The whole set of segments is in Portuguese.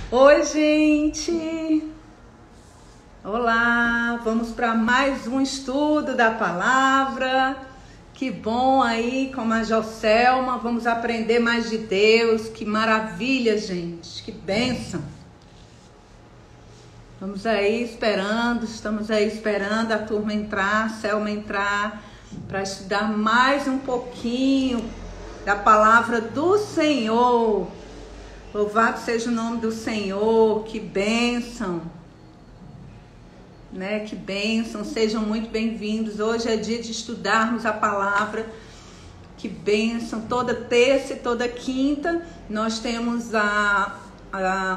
Oi, gente! Olá! Vamos para mais um estudo da palavra. Que bom aí com a Joselma. Vamos aprender mais de Deus. Que maravilha, gente! Que bênção! Estamos aí esperando a turma entrar, a Selma entrar, para estudar mais um pouquinho da palavra do Senhor. Louvado seja o nome do Senhor, que bênção, né? Que bênção, sejam muito bem-vindos. Hoje é dia de estudarmos a palavra, que bênção. Toda terça e toda quinta nós temos a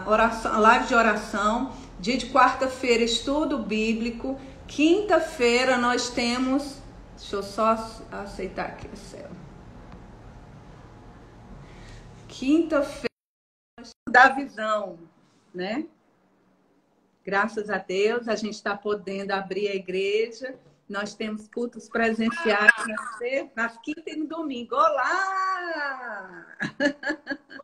oração, a live de oração. Dia de quarta-feira, estudo bíblico. Quinta-feira nós temos, deixa eu só aceitar aqui o céu. Quinta-feira da visão, né? Graças a Deus, a gente está podendo abrir a igreja. Nós temos cultos presenciais nas quinta e no domingo. Olá!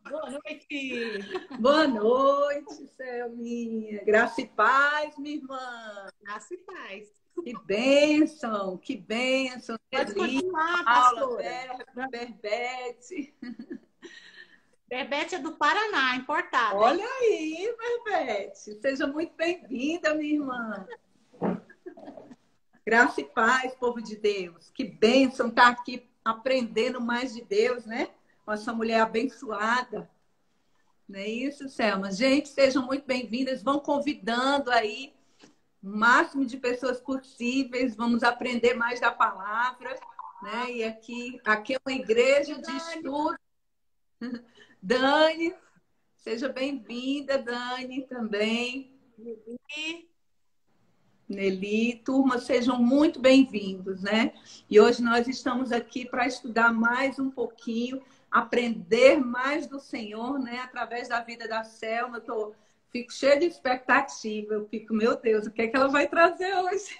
Boa noite! Boa noite, Selminha. Graça e paz, minha irmã. Graça e paz. Que bênção, que bênção. Pode continuar, Paula, pastora. Berbete. Berbete é do Paraná, importada. Olha aí, Berbete. Seja muito bem-vinda, minha irmã. Graça e paz, povo de Deus. Que bênção estar aqui aprendendo mais de Deus, né? Com essa mulher abençoada. Não é isso, Selma? Gente, sejam muito bem-vindas. Vão convidando aí o máximo de pessoas possíveis. Vamos aprender mais da palavra, né? E aqui é uma igreja de estudo. Dani, seja bem-vinda, Dani, também. Nelly, turma, sejam muito bem-vindos, né? E hoje nós estamos aqui para estudar mais um pouquinho, aprender mais do Senhor, né? Através da vida da Selma. Fico cheia de expectativa. Eu fico, meu Deus, o que é que ela vai trazer hoje?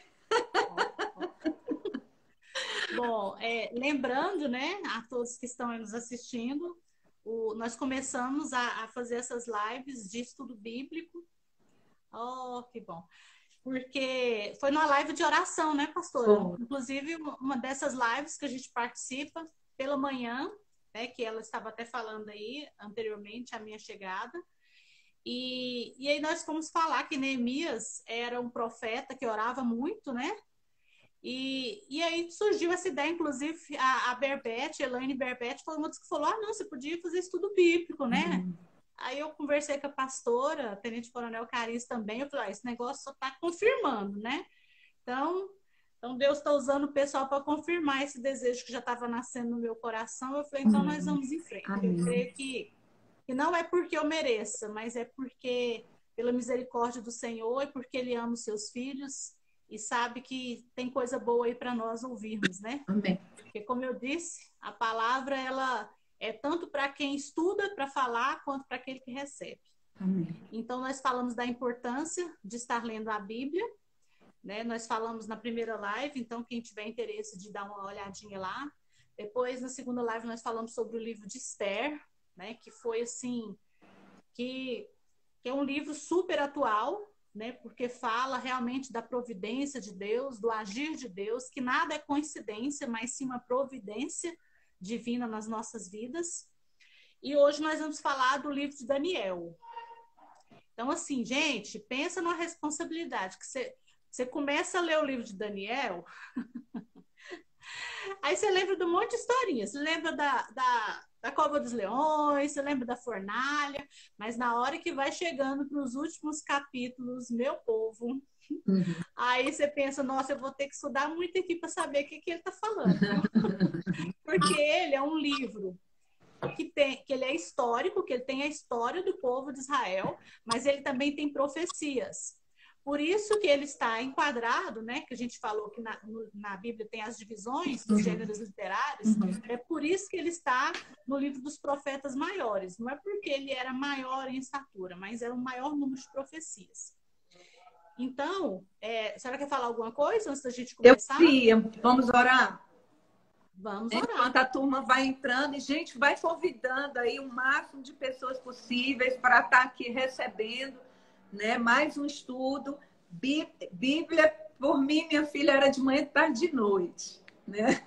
Bom, lembrando, né, a todos que estão aí nos assistindo, nós começamos a fazer essas lives de estudo bíblico. Oh, que bom! Porque foi numa live de oração, né, pastora? Bom. Inclusive, uma dessas lives que a gente participa pela manhã, né, que ela estava até falando aí anteriormente, a minha chegada. E aí nós fomos falar que Neemias era um profeta que orava muito, né? E aí surgiu essa ideia, inclusive a Berbete, Elaine Berbete, foi uma das que falou, não, você podia fazer estudo bíblico, né? Aí eu conversei com a pastora, a Tenente Coronel Caris também, eu falei, esse negócio só está confirmando, né? Então Deus está usando o pessoal para confirmar esse desejo que já estava nascendo no meu coração. Eu falei, então nós vamos em frente. Amém. Eu creio que não é porque eu mereça, mas é porque pela misericórdia do Senhor e porque Ele ama os seus filhos e sabe que tem coisa boa aí para nós ouvirmos, né? Amém. Porque, como eu disse, a palavra, ela é tanto para quem estuda para falar, quanto para aquele que recebe. Amém. Então, nós falamos da importância de estar lendo a Bíblia, né? Nós falamos na primeira live, então quem tiver interesse de dar uma olhadinha lá. Depois, na segunda live, nós falamos sobre o livro de Esther, né? Que foi assim, que é um livro super atual, né? Porque fala realmente da providência de Deus, do agir de Deus, que nada é coincidência, mas sim uma providência divina nas nossas vidas. E hoje nós vamos falar do livro de Daniel. Então, assim, gente, pensa numa responsabilidade, que você começa a ler o livro de Daniel, aí você lembra de um monte de historinha, você lembra da Cova dos Leões, você lembra da fornalha, mas na hora que vai chegando para os últimos capítulos, meu povo, aí você pensa, nossa, eu vou ter que estudar muito aqui para saber o que ele está falando. Porque ele é um livro que ele é histórico, que ele tem a história do povo de Israel, mas ele também tem profecias. Por isso que ele está enquadrado, né? Que a gente falou que na Bíblia tem as divisões dos gêneros literários. É por isso que ele está no livro dos profetas maiores. Não é porque ele era maior em estatura, mas era um maior número de profecias. Então, a senhora quer falar alguma coisa antes da gente começar? Eu queria. Vamos orar? Vamos orar. Enquanto a turma vai entrando, e gente, vai convidando aí o máximo de pessoas possíveis para estar aqui recebendo, né, mais um estudo. Bíblia, por mim, minha filha, era de manhã, tarde e de noite, né?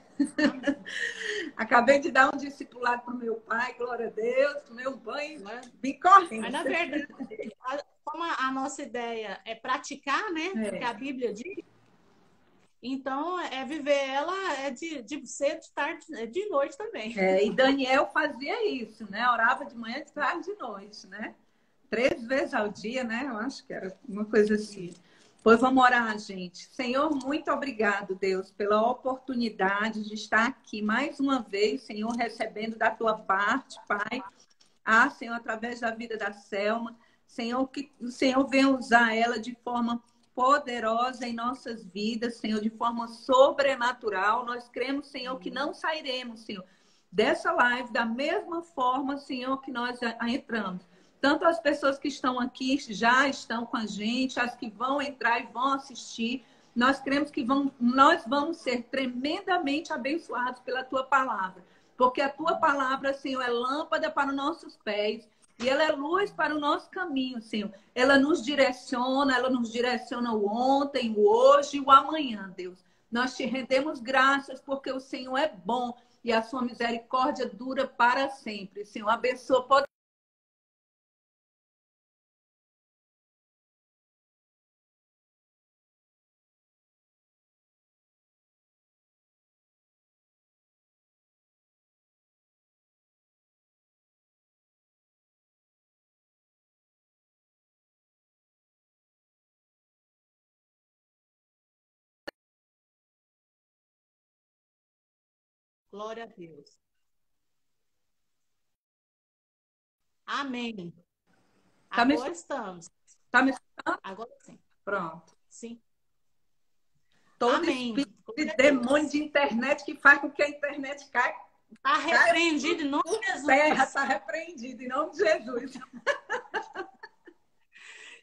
Acabei de dar um discipulado para o meu pai, glória a Deus, tomei um banho, vim correndo. Mas, na verdade, como a nossa ideia é praticar, né? O que a Bíblia diz, então é viver ela de cedo, de tarde, de noite também. E Daniel fazia isso, né? Orava de manhã, de tarde e de noite, né? 3 vezes ao dia, né? Eu acho que era uma coisa assim. Pois vamos orar, gente. Senhor, muito obrigado, Deus, pela oportunidade de estar aqui mais uma vez, Senhor, recebendo da tua parte, Pai. Senhor, através da vida da Selma. Senhor, que o Senhor venha usar ela de forma poderosa em nossas vidas, Senhor, de forma sobrenatural. Nós cremos, Senhor, que não sairemos, Senhor, dessa live da mesma forma, Senhor, que nós entramos. Tanto as pessoas que estão aqui já estão com a gente, as que vão entrar e vão assistir. Nós cremos que nós vamos ser tremendamente abençoados pela tua palavra. Porque a tua palavra, Senhor, é lâmpada para os nossos pés e ela é luz para o nosso caminho, Senhor. Ela nos direciona o ontem, o hoje e o amanhã, Deus. Nós te rendemos graças porque o Senhor é bom e a sua misericórdia dura para sempre. Senhor, abençoa. Glória a Deus. Amém. Agora estamos. Tá me escutando? Agora sim. Pronto. Sim. Todo Amém. espírito de demônio de internet que faz com que a internet caia. Está repreendido em nome de Jesus. Terra está repreendido em nome de Jesus.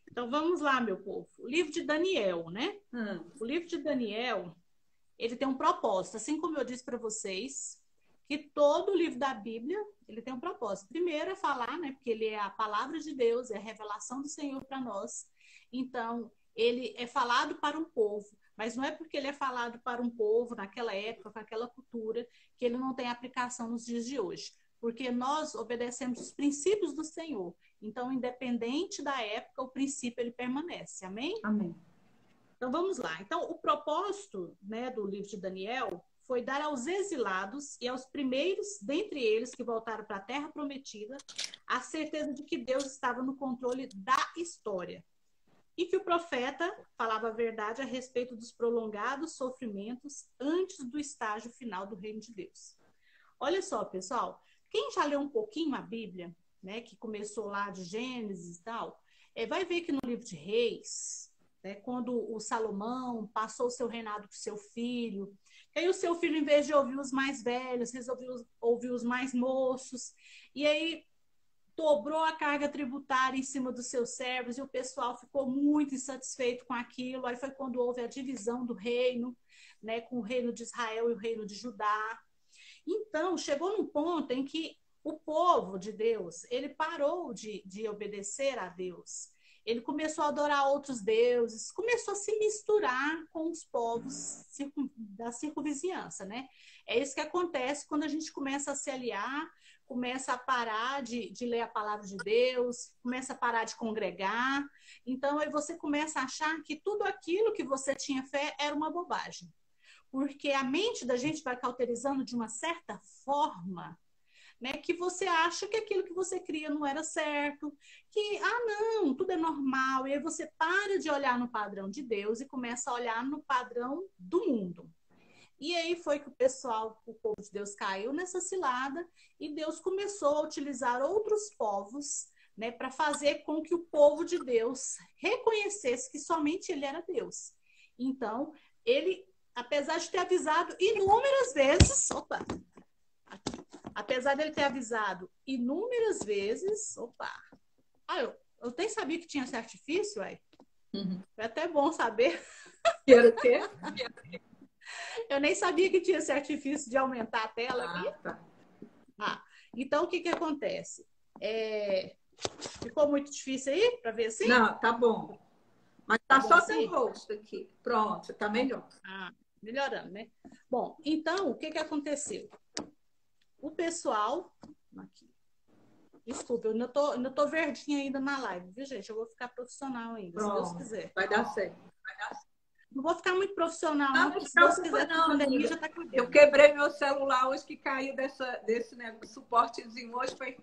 Então vamos lá, meu povo. O livro de Daniel, né? O livro de Daniel, ele tem um propósito, assim como eu disse para vocês, que todo livro da Bíblia, ele tem um propósito. Primeiro é falar, né? Porque ele é a palavra de Deus, é a revelação do Senhor para nós. Então, ele é falado para um povo, mas não é porque ele é falado para um povo naquela época, com aquela cultura, que ele não tem aplicação nos dias de hoje. Porque nós obedecemos os princípios do Senhor. Então, independente da época, o princípio ele permanece. Amém? Amém. Então, vamos lá. Então, o propósito, né, do livro de Daniel foi dar aos exilados e aos primeiros dentre eles que voltaram para a Terra Prometida a certeza de que Deus estava no controle da história e que o profeta falava a verdade a respeito dos prolongados sofrimentos antes do estágio final do reino de Deus. Olha só, pessoal, quem já leu um pouquinho a Bíblia, né, que começou lá de Gênesis e tal, vai ver que no livro de Reis, quando o Salomão passou o seu reinado para o seu filho, aí o seu filho, em vez de ouvir os mais velhos, resolveu ouvir os mais moços, e aí dobrou a carga tributária em cima dos seus servos, e o pessoal ficou muito insatisfeito com aquilo. Aí foi quando houve a divisão do reino, né, com o reino de Israel e o reino de Judá. Então, chegou num ponto em que o povo de Deus, ele parou de obedecer a Deus. Ele começou a adorar outros deuses, começou a se misturar com os povos da circunvizinhança, né? É isso que acontece quando a gente começa a se aliar, começa a parar de ler a palavra de Deus, começa a parar de congregar. Então, aí você começa a achar que tudo aquilo que você tinha fé era uma bobagem. Porque a mente da gente vai cauterizando de uma certa forma, né, que você acha que aquilo que você cria não era certo, que, não, tudo é normal, e aí você para de olhar no padrão de Deus e começa a olhar no padrão do mundo. E aí foi que o povo de Deus caiu nessa cilada, e Deus começou a utilizar outros povos, né, para fazer com que o povo de Deus reconhecesse que somente ele era Deus. Então, ele, apesar de ter avisado inúmeras vezes, apesar dele ter avisado inúmeras vezes, eu nem sabia que tinha esse artifício, Foi até bom saber. Era o quê? Eu nem sabia que tinha esse artifício de aumentar a tela aqui. Tá. Então, o que que acontece? Ficou muito difícil aí para ver assim? Não, tá bom. Mas tá bom só assim? teu rosto aqui. Pronto, tá melhor. Melhorando, né? Bom, então, o que que aconteceu? O pessoal... Aqui. Desculpa, eu ainda tô verdinha ainda na live, viu, gente? Eu vou ficar profissional ainda, Pronto, se Deus quiser. vai dar certo. Não vou ficar muito profissional, não, porque se se Deus preocupa quiser, não, a pandemia amiga. já tá acabando. Eu quebrei meu celular hoje que caiu desse suportezinho hoje, foi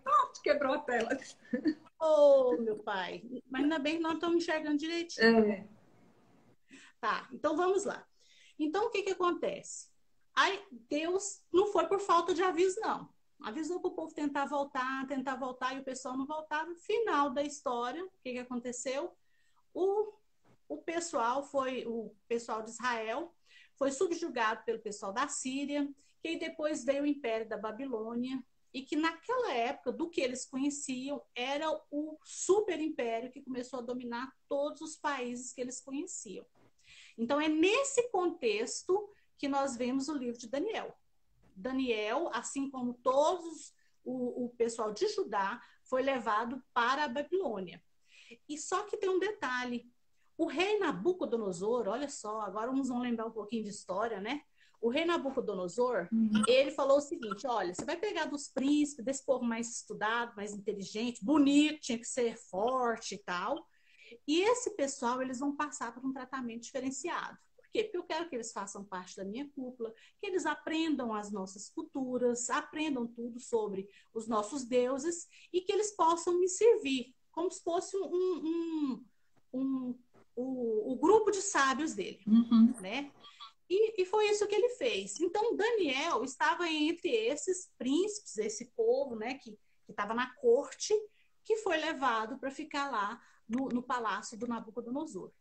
quebrou a tela. Oh, meu pai. Mas ainda bem que nós estamos enxergando direitinho. Tá, então vamos lá. Então, o que que acontece? Aí, Deus não foi por falta de aviso, não. Avisou para o povo tentar voltar, e o pessoal não voltava. Final da história, o que que aconteceu? O pessoal de Israel foi subjugado pelo pessoal da Síria, que depois veio o Império da Babilônia, e que naquela época, do que eles conheciam, era o super império que começou a dominar todos os países que eles conheciam. Então, é nesse contexto que nós vemos o livro de Daniel. Daniel, assim como todos o pessoal de Judá, foi levado para a Babilônia. E só que tem um detalhe. O rei Nabucodonosor, olha só, agora uns vão lembrar um pouquinho de história, né? O rei Nabucodonosor, ele falou o seguinte, olha, você vai pegar dos príncipes, desse povo mais estudado, mais inteligente, bonito, tinha que ser forte e tal. E esse pessoal, eles vão passar por um tratamento diferenciado. Por quê? Porque eu quero que eles façam parte da minha cúpula, que eles aprendam as nossas culturas, aprendam tudo sobre os nossos deuses e que eles possam me servir como se fosse o grupo de sábios dele, né? E foi isso que ele fez. Então, Daniel estava entre esses príncipes, esse povo, né, que estava na corte, que foi levado para ficar lá no palácio do Nabucodonosor.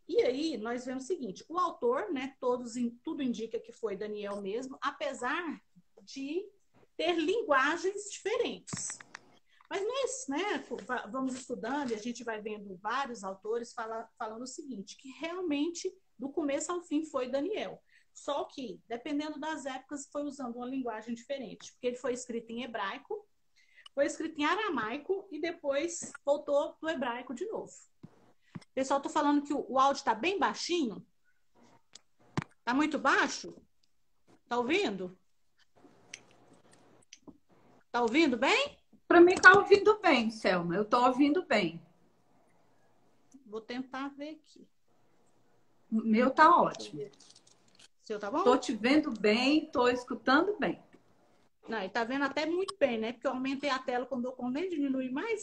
E aí, nós vemos o seguinte, o autor, né, tudo indica que foi Daniel mesmo, apesar de ter linguagens diferentes. Mas nós, né, vamos estudando e a gente vai vendo vários autores falando o seguinte, que realmente, do começo ao fim, foi Daniel. Só que, dependendo das épocas, foi usando uma linguagem diferente. Porque ele foi escrito em hebraico, foi escrito em aramaico e depois voltou do hebraico de novo. Pessoal, estou falando que o áudio está bem baixinho. Está muito baixo? Está ouvindo? Está ouvindo bem? Para mim tá ouvindo bem, Selma. Eu tô ouvindo bem. Vou tentar ver aqui. O meu tá ótimo. O seu tá bom? Tô te vendo bem, tô escutando bem. Não, ele tá vendo até muito bem, né? Porque eu aumentei a tela quando eu nem diminui mais.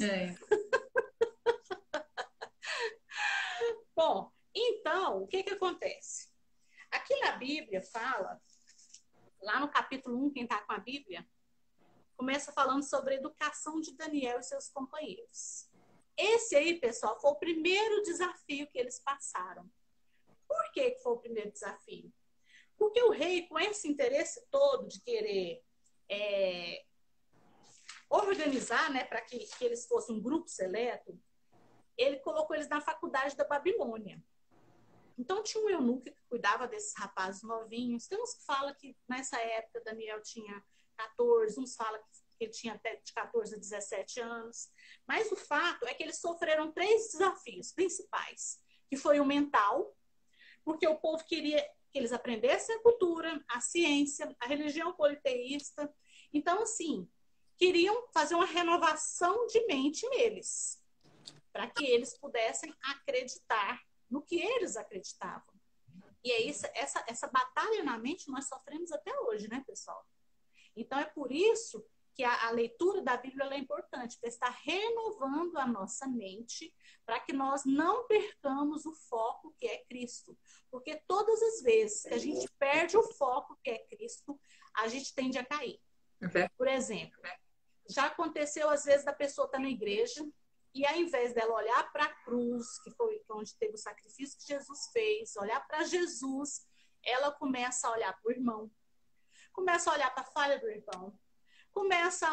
Bom, então, o que que acontece? Aqui na Bíblia fala, lá no capítulo 1, quem tá com a Bíblia, começa falando sobre a educação de Daniel e seus companheiros. Esse aí, pessoal, foi o primeiro desafio que eles passaram. Por que foi o primeiro desafio? Porque o rei, com esse interesse todo de querer organizar, né, para que eles fossem um grupo seleto, ele colocou eles na faculdade da Babilônia. Então, tinha um eunuco que cuidava desses rapazes novinhos. Tem uns que falam que nessa época Daniel tinha 14, uns falam que ele tinha até de 14 a 17 anos. Mas o fato é que eles sofreram 3 desafios principais, que foi o mental, porque o povo queria que eles aprendessem a cultura, a ciência, a religião politeísta. Então, assim, queriam fazer uma renovação de mente neles, para que eles pudessem acreditar no que eles acreditavam. E é isso, essa batalha na mente nós sofremos até hoje, né, pessoal? Então, é por isso que a leitura da Bíblia é importante, para estar renovando a nossa mente, para que nós não percamos o foco que é Cristo. Porque todas as vezes que a gente perde o foco que é Cristo, a gente tende a cair. Por exemplo, já aconteceu às vezes da pessoa estar na igreja e ao invés dela olhar para a cruz, que foi onde teve o sacrifício que Jesus fez, olhar para Jesus, ela começa a olhar para o irmão, começa a olhar para a falha do irmão, começa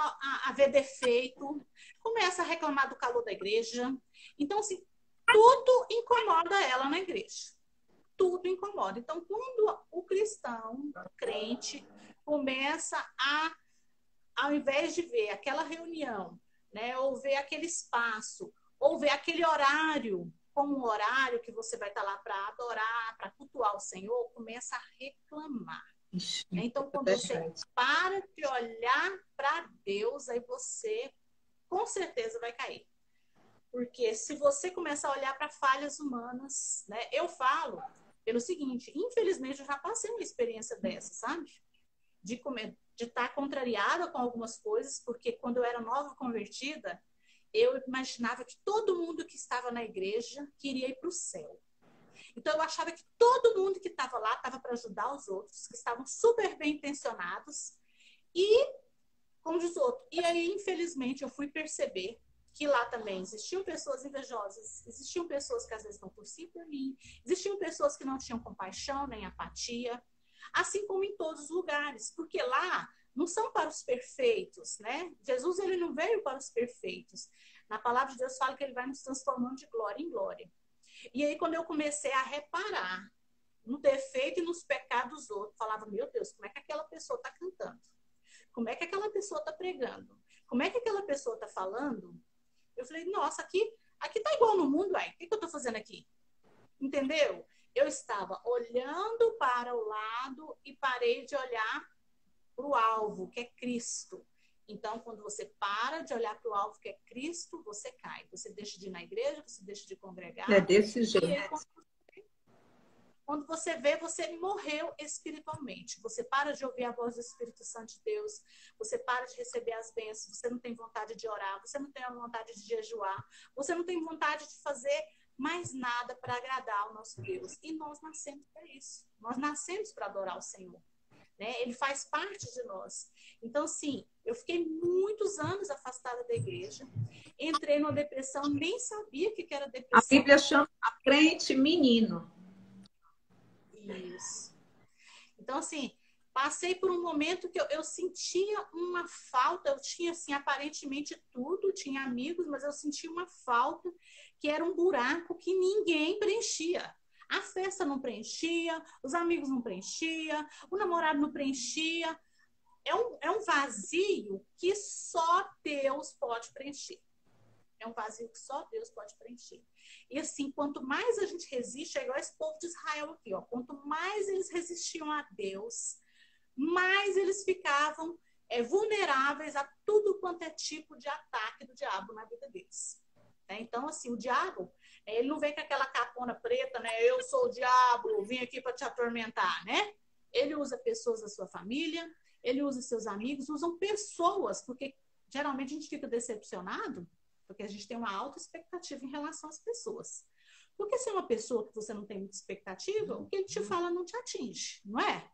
a ver defeito, começa a reclamar do calor da igreja. Então, assim, tudo incomoda ela na igreja. tudo incomoda. Então, quando o cristão, o crente, começa a, ao invés de ver aquela reunião, né, ou ver aquele espaço, ou ver aquele horário como um horário que você vai estar lá para adorar, para cultuar o Senhor, começa a reclamar. Então, quando você para de olhar para Deus, aí você com certeza vai cair. Porque se você começar a olhar para falhas humanas, né? Eu falo pelo seguinte, infelizmente eu já passei uma experiência dessa, sabe? De estar contrariada com algumas coisas, porque quando eu era nova convertida, eu imaginava que todo mundo que estava na igreja queria ir para o céu. Então eu achava que todo mundo que estava lá estava para ajudar os outros, que estavam super bem intencionados. E, como diz o outro, e aí, infelizmente, eu fui perceber que lá também existiam pessoas invejosas, existiam pessoas que às vezes não torciam por mim, existiam pessoas que não tinham compaixão nem apatia, assim como em todos os lugares, porque lá não são para os perfeitos, né? Jesus, ele não veio para os perfeitos. Na palavra de Deus fala que ele vai nos transformando de glória em glória. E aí, quando eu comecei a reparar no defeito e nos pecados dos outros, falava, meu Deus, como é que aquela pessoa está cantando? Como é que aquela pessoa está pregando? Como é que aquela pessoa está falando? Eu falei, nossa, aqui tá igual no mundo, uai. O que eu estou fazendo aqui? Entendeu? Eu estava olhando para o lado e parei de olhar para o alvo, que é Cristo. Então, quando você para de olhar para o alvo, que é Cristo, você cai. Você deixa de ir na igreja, você deixa de congregar. É desse jeito. E aí, quando você vê, você morreu espiritualmente. Você para de ouvir a voz do Espírito Santo de Deus. Você para de receber as bênçãos. Você não tem vontade de orar. Você não tem a vontade de jejuar. Você não tem vontade de fazer mais nada para agradar ao nosso Deus. E nós nascemos para isso. Nós nascemos para adorar o Senhor. Né? Ele faz parte de nós. Então, assim, eu fiquei muitos anos afastada da igreja. Entrei numa depressão, nem sabia o que era depressão. A Bíblia chama crente menino. Isso. Então, assim, passei por um momento que eu sentia uma falta. Eu tinha, assim, aparentemente tudo, tinha amigos, mas eu sentia uma falta que era um buraco que ninguém preenchia. A festa não preenchia, os amigos não preenchia, o namorado não preenchia. É um vazio que só Deus pode preencher. É um vazio que só Deus pode preencher. E assim, quanto mais a gente resiste, é igual esse povo de Israel aqui, ó. Quanto mais eles resistiam a Deus, mais eles ficavam vulneráveis a tudo quanto é tipo de ataque do diabo na vida deles. Então, assim, o diabo, ele não vem com aquela capona preta, né? Eu sou o diabo, vim aqui para te atormentar, né? Ele usa pessoas da sua família, ele usa seus amigos, usam pessoas, porque geralmente a gente fica decepcionado, porque a gente tem uma alta expectativa em relação às pessoas. Porque se é uma pessoa que você não tem muita expectativa, o que ele te fala não te atinge, não é?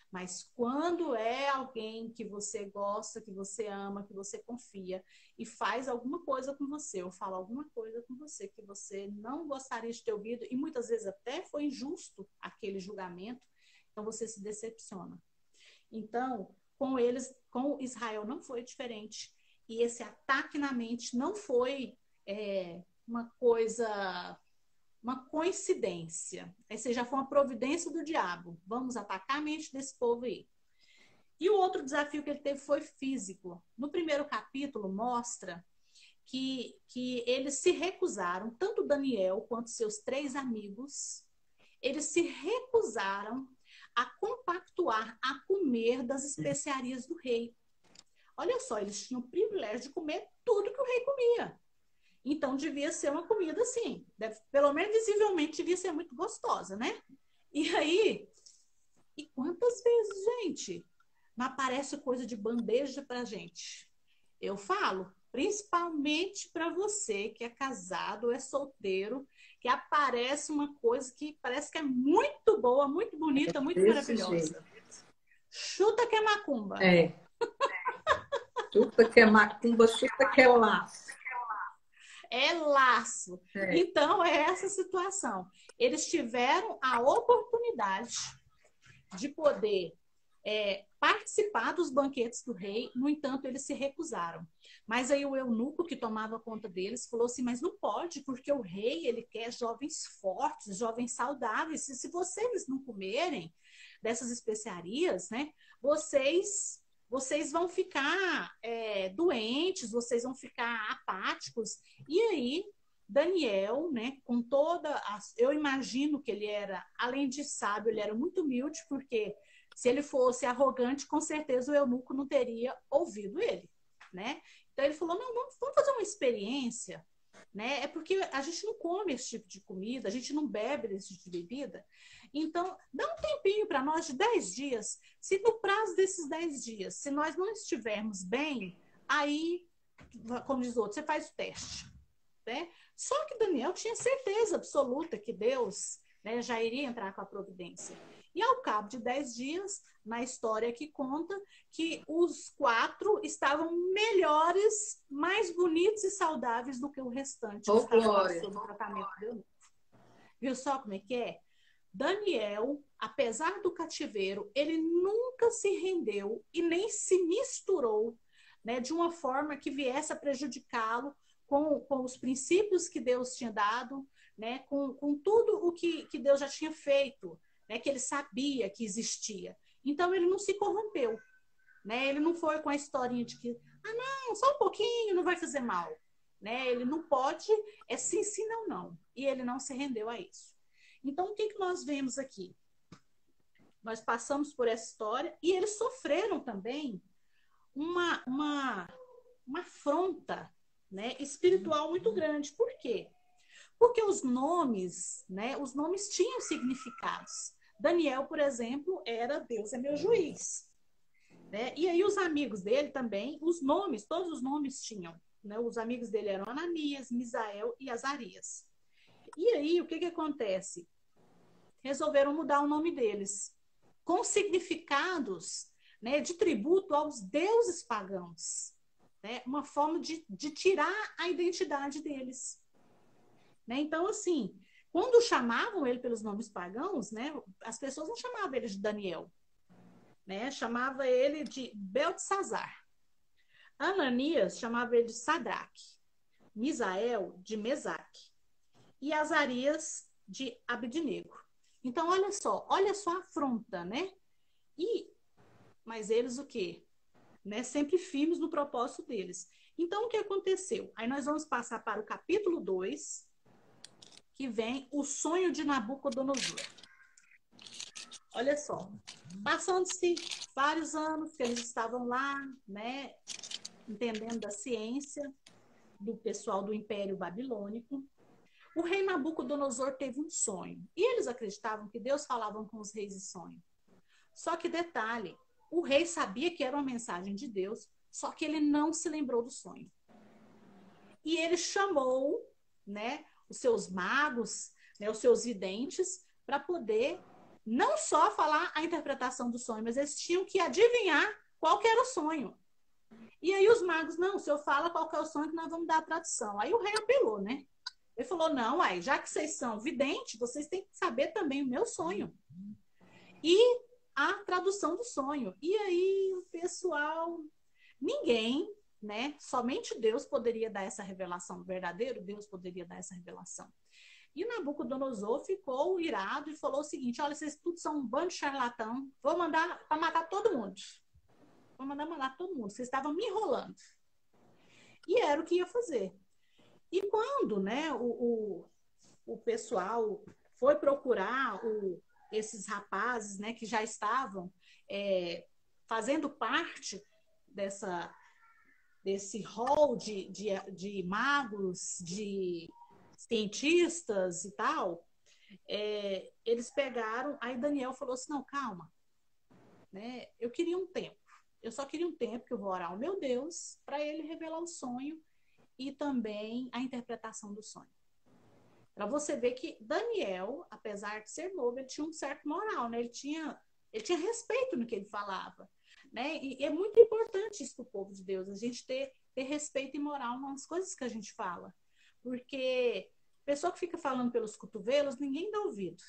Mas quando é alguém que você gosta, que você ama, que você confia e faz alguma coisa com você, ou fala alguma coisa com você que você não gostaria de ter ouvido, e muitas vezes até foi injusto aquele julgamento, então você se decepciona. Então, com eles, com Israel não foi diferente. E esse ataque na mente não foi uma coisa, uma coincidência. Essa já foi uma providência do diabo. Vamos atacar a mente desse povo aí. E o outro desafio que ele teve foi físico. No primeiro capítulo mostra que eles se recusaram, tanto Daniel quanto seus 3 amigos, eles se recusaram a compactuar, a comer das especiarias do rei. Olha só, eles tinham o privilégio de comer tudo que o rei comia. Então, devia ser uma comida assim, pelo menos visivelmente devia ser muito gostosa, né? E aí, e quantas vezes, gente, não aparece coisa de bandeja pra gente? Eu falo, principalmente para você que é casado ou é solteiro, que aparece uma coisa que parece que é muito boa, muito bonita, muito maravilhosa. Chuta que é macumba. Chuta que é macumba, chuta que é laço. É laço. Então, é essa situação. Eles tiveram a oportunidade de poder participar dos banquetes do rei, no entanto, eles se recusaram. Mas aí o eunuco que tomava conta deles falou assim, mas não pode, porque o rei, ele quer jovens fortes, jovens saudáveis, e se vocês não comerem dessas especiarias, né, vocês vão ficar doentes, vocês vão ficar apáticos. E aí, Daniel, né, com eu imagino que ele era, além de sábio, ele era muito humilde, porque se ele fosse arrogante, com certeza o eunuco não teria ouvido ele, né? Então ele falou, não, vamos fazer uma experiência, né? É porque a gente não come esse tipo de comida, a gente não bebe esse tipo de bebida. Então, dá um tempinho para nós de 10 dias. Se no prazo desses 10 dias, se nós não estivermos bem, aí, como diz o outro, você faz o teste, né? Só que Daniel tinha certeza absoluta que Deus, né, já iria entrar com a providência. E ao cabo de 10 dias, na história que conta, que os 4 estavam melhores, mais bonitos e saudáveis do que o restante que estava sob o tratamento do eunuco. Viu só como é que é? Daniel, apesar do cativeiro, ele nunca se rendeu e nem se misturou, né, de uma forma que viesse a prejudicá-lo com os princípios que Deus tinha dado, né, com tudo o que Deus já tinha feito, né, que ele sabia que existia. Então, ele não se corrompeu. Né? Ele não foi com a historinha de que, não, só um pouquinho, não vai fazer mal. Né? Ele não pode, é sim, sim, não, não. E ele não se rendeu a isso. Então, o que nós vemos aqui? Nós passamos por essa história e eles sofreram também uma afronta, né, espiritual muito grande. Por quê? Porque os nomes, né, os nomes tinham significados. Daniel, por exemplo, era Deus é meu juiz. Né? E aí os amigos dele também, os nomes, todos os nomes tinham. Né? Os amigos dele eram Ananias, Misael e Azarias. E aí, o que acontece? Resolveram mudar o nome deles, com significados, né, de tributo aos deuses pagãos. Né? Uma forma de tirar a identidade deles. Né? Então, assim, quando chamavam ele pelos nomes pagãos, né, as pessoas não chamavam ele de Daniel. Né? Chamava ele de Beltesazar. Ananias chamava ele de Sadraque. Misael, de Mesaque. E Azarias, de Abednego. Então, olha só a afronta, né? Mas eles o quê? Né? Sempre firmes no propósito deles. Então, o que aconteceu? Aí nós vamos passar para o capítulo 2, que vem o sonho de Nabucodonosor. Olha só, passando-se vários anos que eles estavam lá, né, entendendo da ciência do pessoal do Império Babilônico, o rei Nabucodonosor teve um sonho. E eles acreditavam que Deus falava com os reis em sonho. Só que detalhe, o rei sabia que era uma mensagem de Deus, só que ele não se lembrou do sonho. E ele chamou, né, os seus magos, né, os seus videntes, para poder não só falar a interpretação do sonho, mas eles tinham que adivinhar qual que era o sonho. E aí os magos, não, o senhor fala qual que é o sonho que nós vamos dar a tradução. Aí o rei apelou, né? Ele falou, não, aí, já que vocês são videntes, vocês têm que saber também o meu sonho. E a tradução do sonho. E aí o pessoal, ninguém, né? Somente Deus poderia dar essa revelação. O verdadeiro Deus poderia dar essa revelação. E Nabucodonosor ficou irado e falou o seguinte, olha, vocês tudo são um bando de charlatão, vou mandar para matar todo mundo. Vou mandar matar todo mundo, vocês estavam me enrolando. E era o que ia fazer. E quando, né, o pessoal foi procurar esses rapazes, né, que já estavam fazendo parte desse hall de magos, de cientistas e tal, eles pegaram, aí Daniel falou assim, não, calma, né? Eu queria um tempo, eu só queria um tempo que eu vou orar ao meu Deus para ele revelar o sonho e também a interpretação do sonho. Para você ver que Daniel, apesar de ser novo, ele tinha um certo moral, né? Ele tinha respeito no que ele falava, né? E é muito importante isso para o povo de Deus, a gente ter respeito e moral nas coisas que a gente fala. Porque pessoa que fica falando pelos cotovelos, ninguém dá ouvido.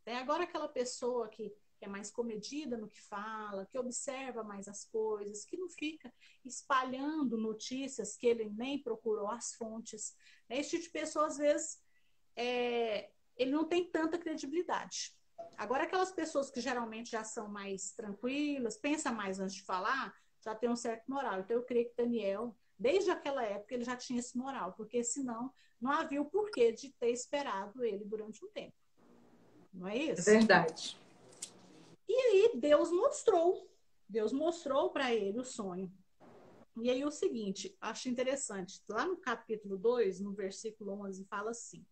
Agora aquela pessoa que que é mais comedida no que fala, que observa mais as coisas, que não fica espalhando notícias que ele nem procurou as fontes. Esse tipo de pessoa, às vezes, ele não tem tanta credibilidade. Agora, aquelas pessoas que geralmente já são mais tranquilas, pensam mais antes de falar, já tem um certo moral. Então, eu creio que Daniel, desde aquela época, ele já tinha esse moral, porque senão não havia o porquê de ter esperado ele durante um tempo. Não é isso? É verdade. E aí, Deus mostrou para ele o sonho. E aí, o seguinte, acho interessante, lá no capítulo 2, no versículo 11, fala assim,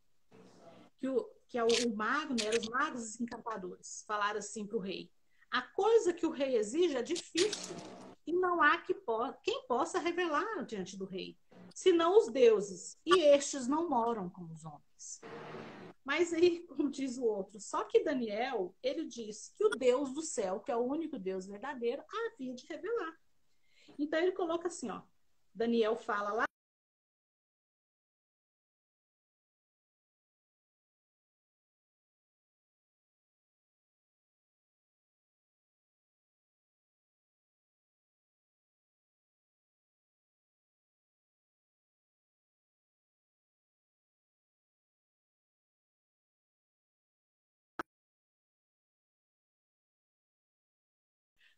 que é o mago, né, os magos e os encantadores, falaram assim para o rei: a coisa que o rei exige é difícil, e não há quem possa revelar diante do rei, senão os deuses, e estes não moram com os homens. Mas aí, como diz o outro, só que Daniel, ele disse que o Deus do céu, que é o único Deus verdadeiro, havia de revelar. Então ele coloca assim, ó, Daniel fala lá,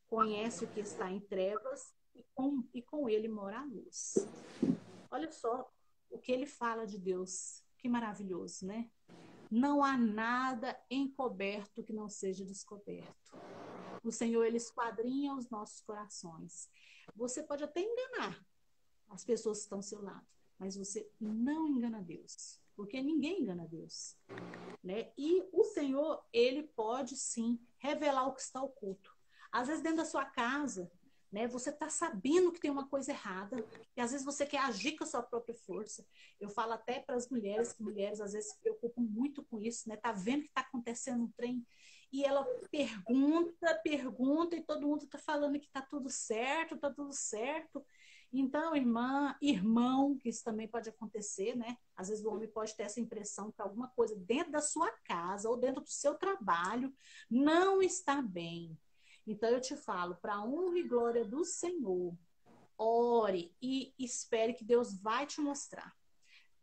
conhece o que está em trevas e com ele mora a luz. Olha só o que ele fala de Deus. Que maravilhoso, né? Não há nada encoberto que não seja descoberto. O Senhor, ele esquadrinha os nossos corações. Você pode até enganar as pessoas que estão ao seu lado, mas você não engana Deus, porque ninguém engana Deus, né? E o Senhor, ele pode sim revelar o que está oculto. Às vezes dentro da sua casa, né, você está sabendo que tem uma coisa errada, e às vezes você quer agir com a sua própria força. Eu falo até para as mulheres, que mulheres às vezes se preocupam muito com isso, né? Tá vendo que está acontecendo um trem, e ela pergunta, e todo mundo está falando que está tudo certo, está tudo certo. Então, irmão, que isso também pode acontecer, né? Às vezes o homem pode ter essa impressão que alguma coisa dentro da sua casa ou dentro do seu trabalho não está bem. Então, eu te falo, para a honra e glória do Senhor, ore e espere que Deus vai te mostrar.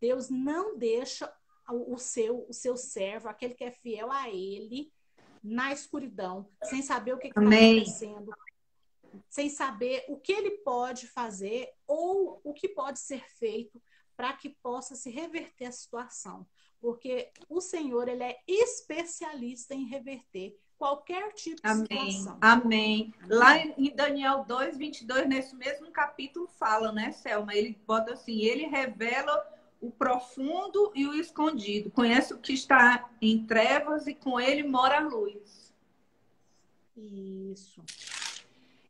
Deus não deixa o seu servo, aquele que é fiel a Ele, na escuridão, sem saber o que está acontecendo, sem saber o que ele pode fazer ou o que pode ser feito para que possa se reverter a situação. Porque o Senhor, ele é especialista em reverter qualquer tipo de situação. Amém. Lá em Daniel 2:22, nesse mesmo capítulo, fala, né, Selma? Ele bota assim, ele revela o profundo e o escondido. Conhece o que está em trevas e com ele mora a luz. Isso.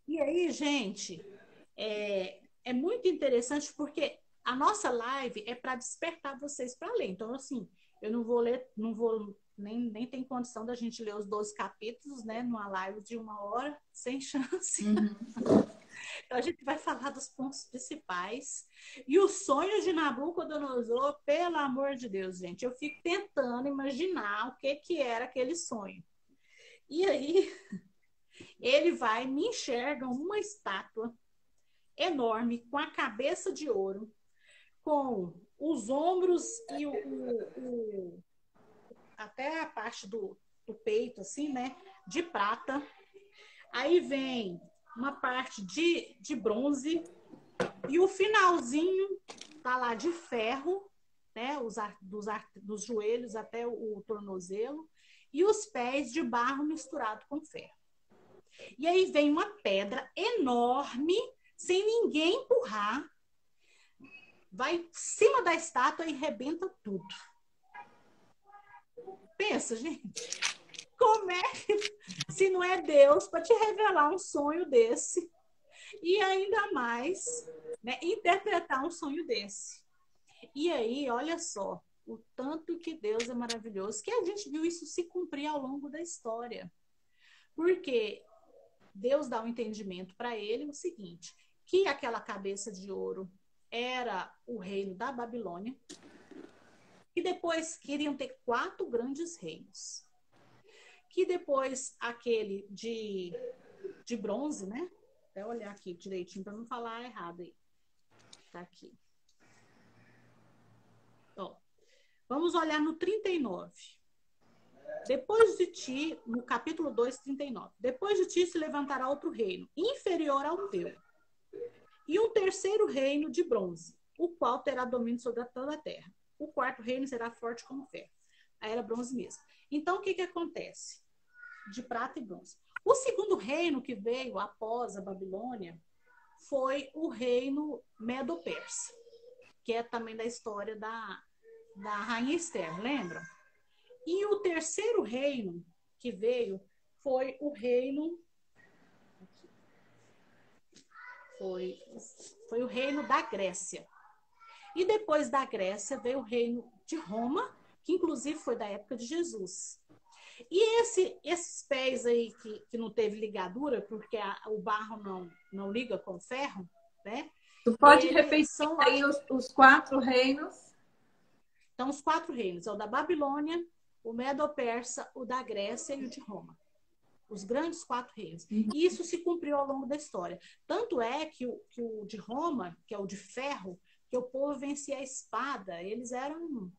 E aí, gente, é muito interessante porque a nossa live é para despertar vocês para ler. Então, assim, eu não vou ler, nem tem condição da gente ler os 12 capítulos, né, numa live de 1 hora, sem chance. Então, a gente vai falar dos pontos principais. E o sonho de Nabucodonosor, pelo amor de Deus, gente, eu fico tentando imaginar o que era aquele sonho. E aí, ele me enxerga uma estátua enorme, com a cabeça de ouro, com os ombros e até a parte do peito, assim, né? De prata. Aí vem uma parte de bronze e o finalzinho tá lá de ferro, né? Dos joelhos até o tornozelo e os pés de barro misturado com ferro. E aí vem uma pedra enorme, sem ninguém empurrar, vai em cima da estátua e rebenta tudo. Pensa, gente, como é que, se não é Deus para te revelar um sonho desse e ainda mais, né, interpretar um sonho desse? E aí, olha só, o tanto que Deus é maravilhoso, que a gente viu isso se cumprir ao longo da história. Porque Deus dá um entendimento para ele o seguinte, que aquela cabeça de ouro era o reino da Babilônia, e depois queriam ter 4 grandes reinos. que depois aquele de bronze, né? Até olhar aqui direitinho para não falar errado aí. Tá aqui. Ó, vamos olhar no 39. Depois de ti, no capítulo 2, 39. Depois de ti se levantará outro reino, inferior ao teu. E um terceiro reino de bronze, o qual terá domínio sobre toda a terra. O quarto reino será forte como ferro. Aí era bronze mesmo. Então, o que acontece? De prata e bronze. O segundo reino que veio após a Babilônia foi o reino Medo-Persa, que é também da história da Rainha Esther, lembram? E o terceiro reino que veio foi o reino... Foi o reino da Grécia. E depois da Grécia veio o reino de Roma, que inclusive foi da época de Jesus. E esses pés aí que não teve ligadura, porque o barro não liga com o ferro, né? Tu pode repetir aí os quatro reinos? Então, os quatro reinos, é o da Babilônia, o Medo-Persa, o da Grécia e o de Roma. Os grandes quatro reinos. E isso se cumpriu ao longo da história. Tanto é que o de Roma, que é o de ferro, que o povo vencia a espada, eles eram...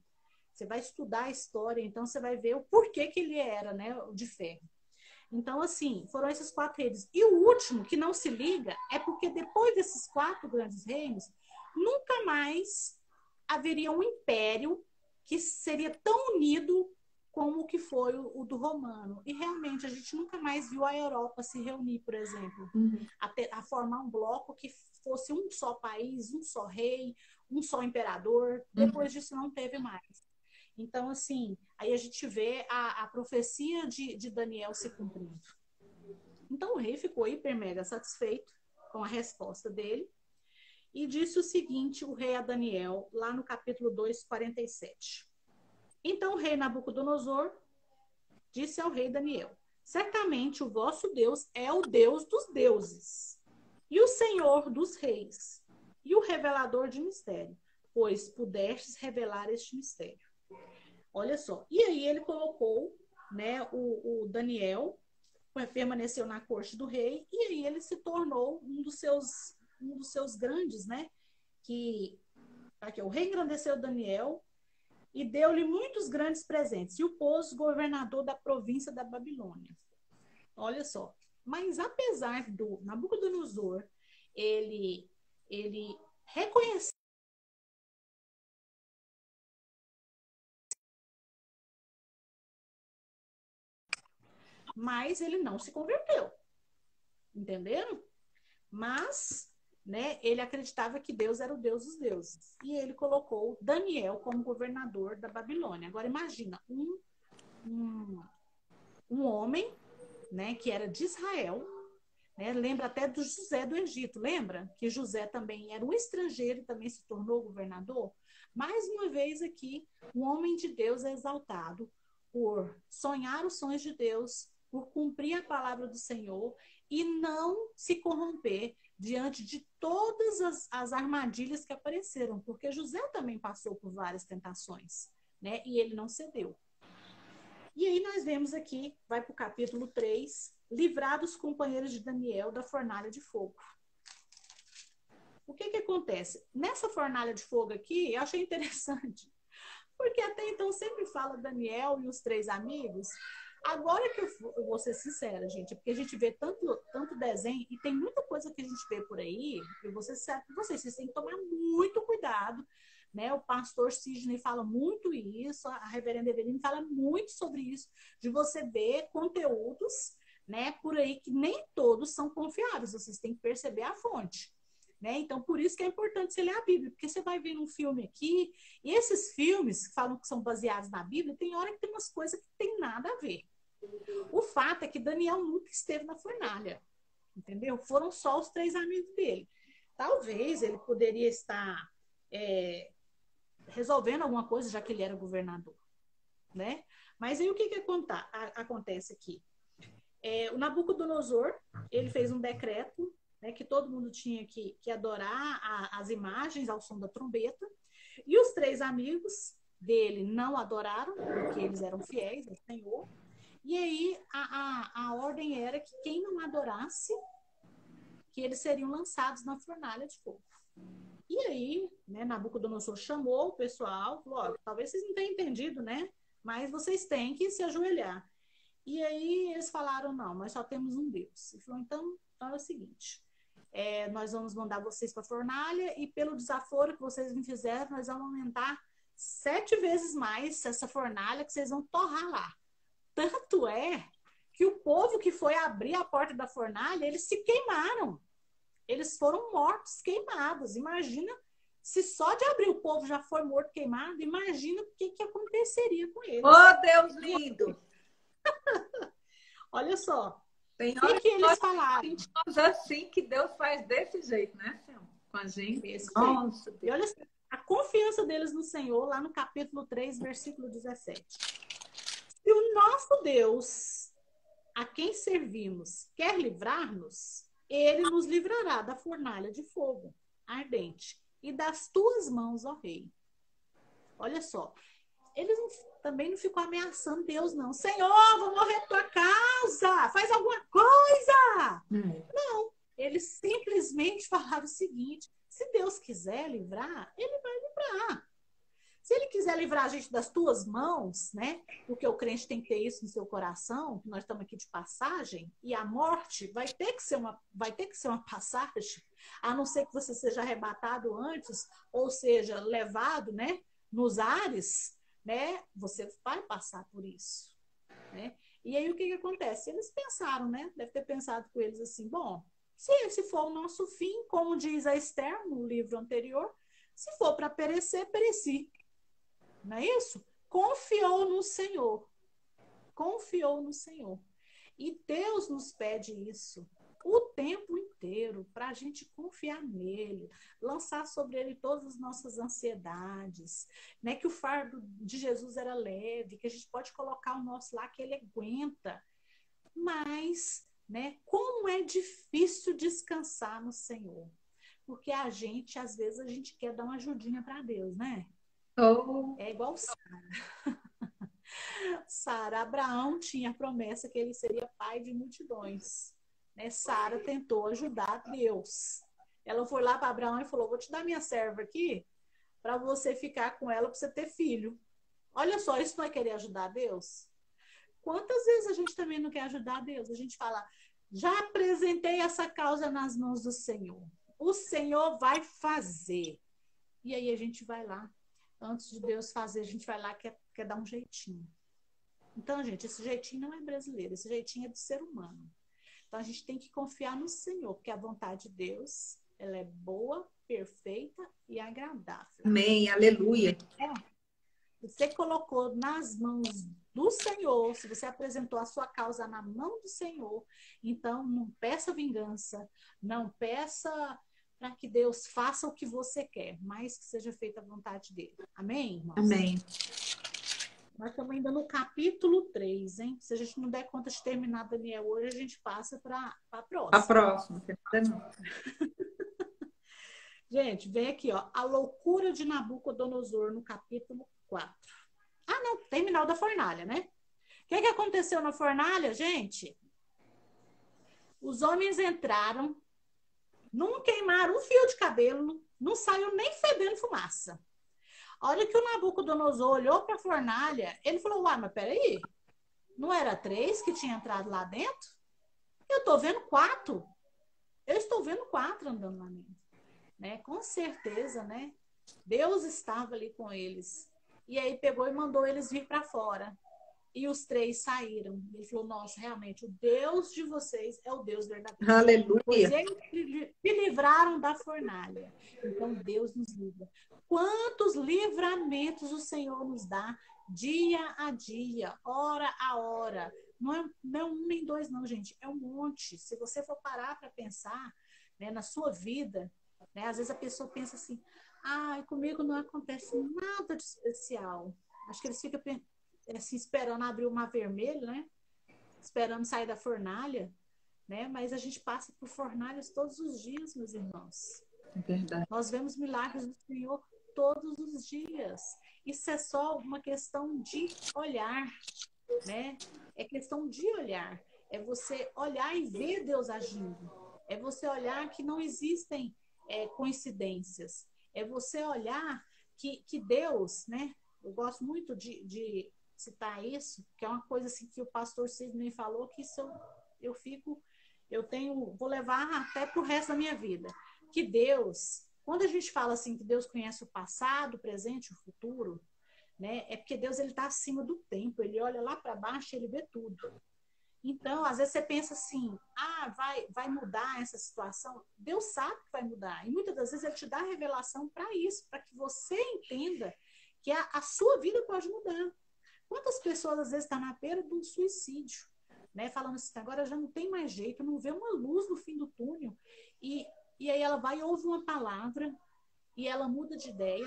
Você vai estudar a história, então você vai ver o porquê que ele era, né, o de ferro. Então, assim, foram esses quatro reinos. E o último, que não se liga, é porque depois desses quatro grandes reinos, nunca mais haveria um império que seria tão unido como o que foi o do romano. E realmente a gente nunca mais viu a Europa se reunir, por exemplo, a formar um bloco que fosse um só país, um só rei, um só imperador. Depois disso não teve mais. Então, assim, aí a gente vê a profecia de Daniel se cumprindo. Então o rei ficou hiper mega satisfeito com a resposta dele e disse o seguinte, o rei a Daniel, lá no capítulo 2, 47. Então o rei Nabucodonosor disse ao rei Daniel: certamente o vosso Deus é o Deus dos deuses e o Senhor dos reis e o revelador de mistério, pois pudestes revelar este mistério. Olha só. E aí ele colocou, né, o Daniel, permaneceu na corte do rei, e aí ele se tornou um dos seus grandes, né? Que aqui, o rei engrandeceu Daniel e deu-lhe muitos grandes presentes, e o pôs governador da província da Babilônia. Olha só. Mas apesar do Nabucodonosor, ele reconheceu, mas ele não se converteu. Entenderam? Mas, né, ele acreditava que Deus era o Deus dos deuses. E ele colocou Daniel como governador da Babilônia. Agora, imagina, um homem, né, que era de Israel, né, lembra até do José do Egito, lembra? Que José também era um estrangeiro e também se tornou governador. Mais uma vez aqui, um homem de Deus é exaltado por sonhar os sonhos de Deus, por cumprir a palavra do Senhor e não se corromper diante de todas as armadilhas que apareceram, porque José também passou por várias tentações, né? E ele não cedeu. E aí nós vemos aqui, vai para o capítulo 3, livrar os companheiros de Daniel da fornalha de fogo. O que acontece? Nessa fornalha de fogo aqui, eu achei interessante, porque até então sempre fala Daniel e os três amigos. Agora que eu vou ser sincera, gente, porque a gente vê tanto desenho e tem muita coisa que a gente vê por aí, eu vou ser sincera com vocês têm que tomar muito cuidado, né? O pastor Sidney fala muito isso, a reverenda Eveline fala muito sobre isso, de você ver conteúdos, né, por aí que nem todos são confiáveis, vocês têm que perceber a fonte. Né? Então, por isso que é importante você ler a Bíblia, porque você vai ver um filme aqui, e esses filmes que falam que são baseados na Bíblia, tem hora que tem umas coisas que tem nada a ver. O fato é que Daniel nunca esteve na fornalha, entendeu? Foram só os três amigos dele. Talvez ele poderia estar resolvendo alguma coisa, já que ele era governador, né? Mas aí o que acontece aqui? O Nabucodonosor, ele fez um decreto, né, que todo mundo tinha que adorar as imagens ao som da trombeta, e os três amigos dele não adoraram, porque eles eram fiéis ao Senhor, E aí a ordem era que quem não adorasse, que eles seriam lançados na fornalha de fogo. E aí, né, Nabucodonosor chamou o pessoal, falou, ó, talvez vocês não tenham entendido, né? Mas vocês têm que se ajoelhar. E aí eles falaram, não, nós só temos um Deus. Ele falou, então é o seguinte, nós vamos mandar vocês para a fornalha e pelo desaforo que vocês me fizeram, nós vamos aumentar 7 vezes mais essa fornalha que vocês vão torrar lá. Tanto é que o povo que foi abrir a porta da fornalha, eles se queimaram. Eles foram mortos, queimados. Imagina, se só de abrir o povo já foi morto, queimado, imagina o que aconteceria com eles. Oh, Deus lindo! Olha só, Tem o que eles falaram? Sentimos assim que Deus faz desse jeito, né, Senhor? Com a gente. Nossa, e olha a confiança deles no Senhor, lá no capítulo 3, versículo 17. Se o nosso Deus, a quem servimos, quer livrar-nos, ele nos livrará da fornalha de fogo ardente e das tuas mãos, ó rei. Olha só, eles também não ficam ameaçando Deus, não. Senhor, vou morrer por tua causa, faz alguma coisa. Não, eles simplesmente falaram o seguinte, se Deus quiser livrar, ele vai livrar. Se ele quiser livrar a gente das tuas mãos, né? Porque o crente tem que ter isso no seu coração, nós estamos aqui de passagem, e a morte vai ter que ser uma passagem, a não ser que você seja arrebatado antes, ou seja, levado, né, nos ares, né? Você vai passar por isso, né? E aí o que acontece? Eles pensaram, né? Deve ter pensado com eles assim, bom, se esse for o nosso fim, como diz a Esther no livro anterior, se for para perecer, pereci. Não é isso? Confiou no Senhor. Confiou no Senhor. E Deus nos pede isso o tempo inteiro, para a gente confiar nele, lançar sobre ele todas as nossas ansiedades, né? Que o fardo de Jesus era leve, que a gente pode colocar o nosso lá, que ele aguenta. Mas, né, como é difícil descansar no Senhor. Porque às vezes, a gente quer dar uma ajudinha para Deus, né? É igual Sara. Sara, Abraão tinha a promessa que ele seria pai de multidões. Né? Sara tentou ajudar Deus. Ela foi lá para Abraão e falou, vou te dar minha serva aqui para você ficar com ela para você ter filho. Olha só, isso não é querer ajudar Deus? Quantas vezes a gente também não quer ajudar Deus? A gente fala, já apresentei essa causa nas mãos do Senhor. O Senhor vai fazer. E aí a gente vai lá. Antes de Deus fazer, a gente vai lá e quer dar um jeitinho. Então, gente, esse jeitinho não é brasileiro, esse jeitinho é do ser humano. Então, a gente tem que confiar no Senhor, porque a vontade de Deus, ela é boa, perfeita e agradável. Amém, aleluia. Você colocou nas mãos do Senhor, se você apresentou a sua causa na mão do Senhor, então não peça vingança, não peça para que Deus faça o que você quer, mas que seja feita a vontade dele. Amém, irmãos? Amém. Nós estamos ainda no capítulo 3, hein? Se a gente não der conta de terminar Daniel hoje, a gente passa para a próxima. A próxima. Gente, vem aqui, ó. A loucura de Nabucodonosor no capítulo 4. Ah, não, terminal da fornalha, né? O que aconteceu na fornalha, gente? Os homens entraram, não queimaram um fio de cabelo, não saiu nem fedendo fumaça. A hora que o Nabucodonosor olhou para a fornalha, ele falou, uai, mas peraí, não era 3 que tinha entrado lá dentro? Eu estou vendo 4. Eu estou vendo 4 andando lá dentro. Né? Com certeza, né? Deus estava ali com eles. E aí pegou e mandou eles vir para fora. E os 3 saíram. Ele falou, nossa, realmente, o Deus de vocês é o Deus verdadeiro. Aleluia. Pois eles se livraram da fornalha. Então, Deus nos livra. Quantos livramentos o Senhor nos dá dia a dia, hora a hora. Não é um nem 2, não, gente. É um monte. Se você for parar para pensar, né, na sua vida, né, às vezes a pessoa pensa assim, comigo não acontece nada de especial. Acho que eles ficam assim, esperando abrir o mar vermelho, né? Esperando sair da fornalha, né? Mas a gente passa por fornalhas todos os dias, meus irmãos. É verdade. Nós vemos milagres do Senhor todos os dias. Isso é só uma questão de olhar. né? É questão de olhar. É você olhar e ver Deus agindo. É você olhar que não existem coincidências. É você olhar que Deus, né? Eu gosto muito de citar isso, que é uma coisa assim que o pastor Sidney falou, que isso vou levar até pro resto da minha vida. Que Deus, quando a gente fala assim que Deus conhece o passado, o presente e o futuro, né? É porque Deus ele está acima do tempo, ele olha lá para baixo e ele vê tudo. Então, às vezes você pensa assim, vai mudar essa situação. Deus sabe que vai mudar. E muitas das vezes ele te dá revelação para isso, para que você entenda que a sua vida pode mudar. Quantas pessoas às vezes estão na beira do suicídio, né? Falando assim, agora já não tem mais jeito, não vê uma luz no fim do túnel. E aí ela vai e ouve uma palavra e ela muda de ideia,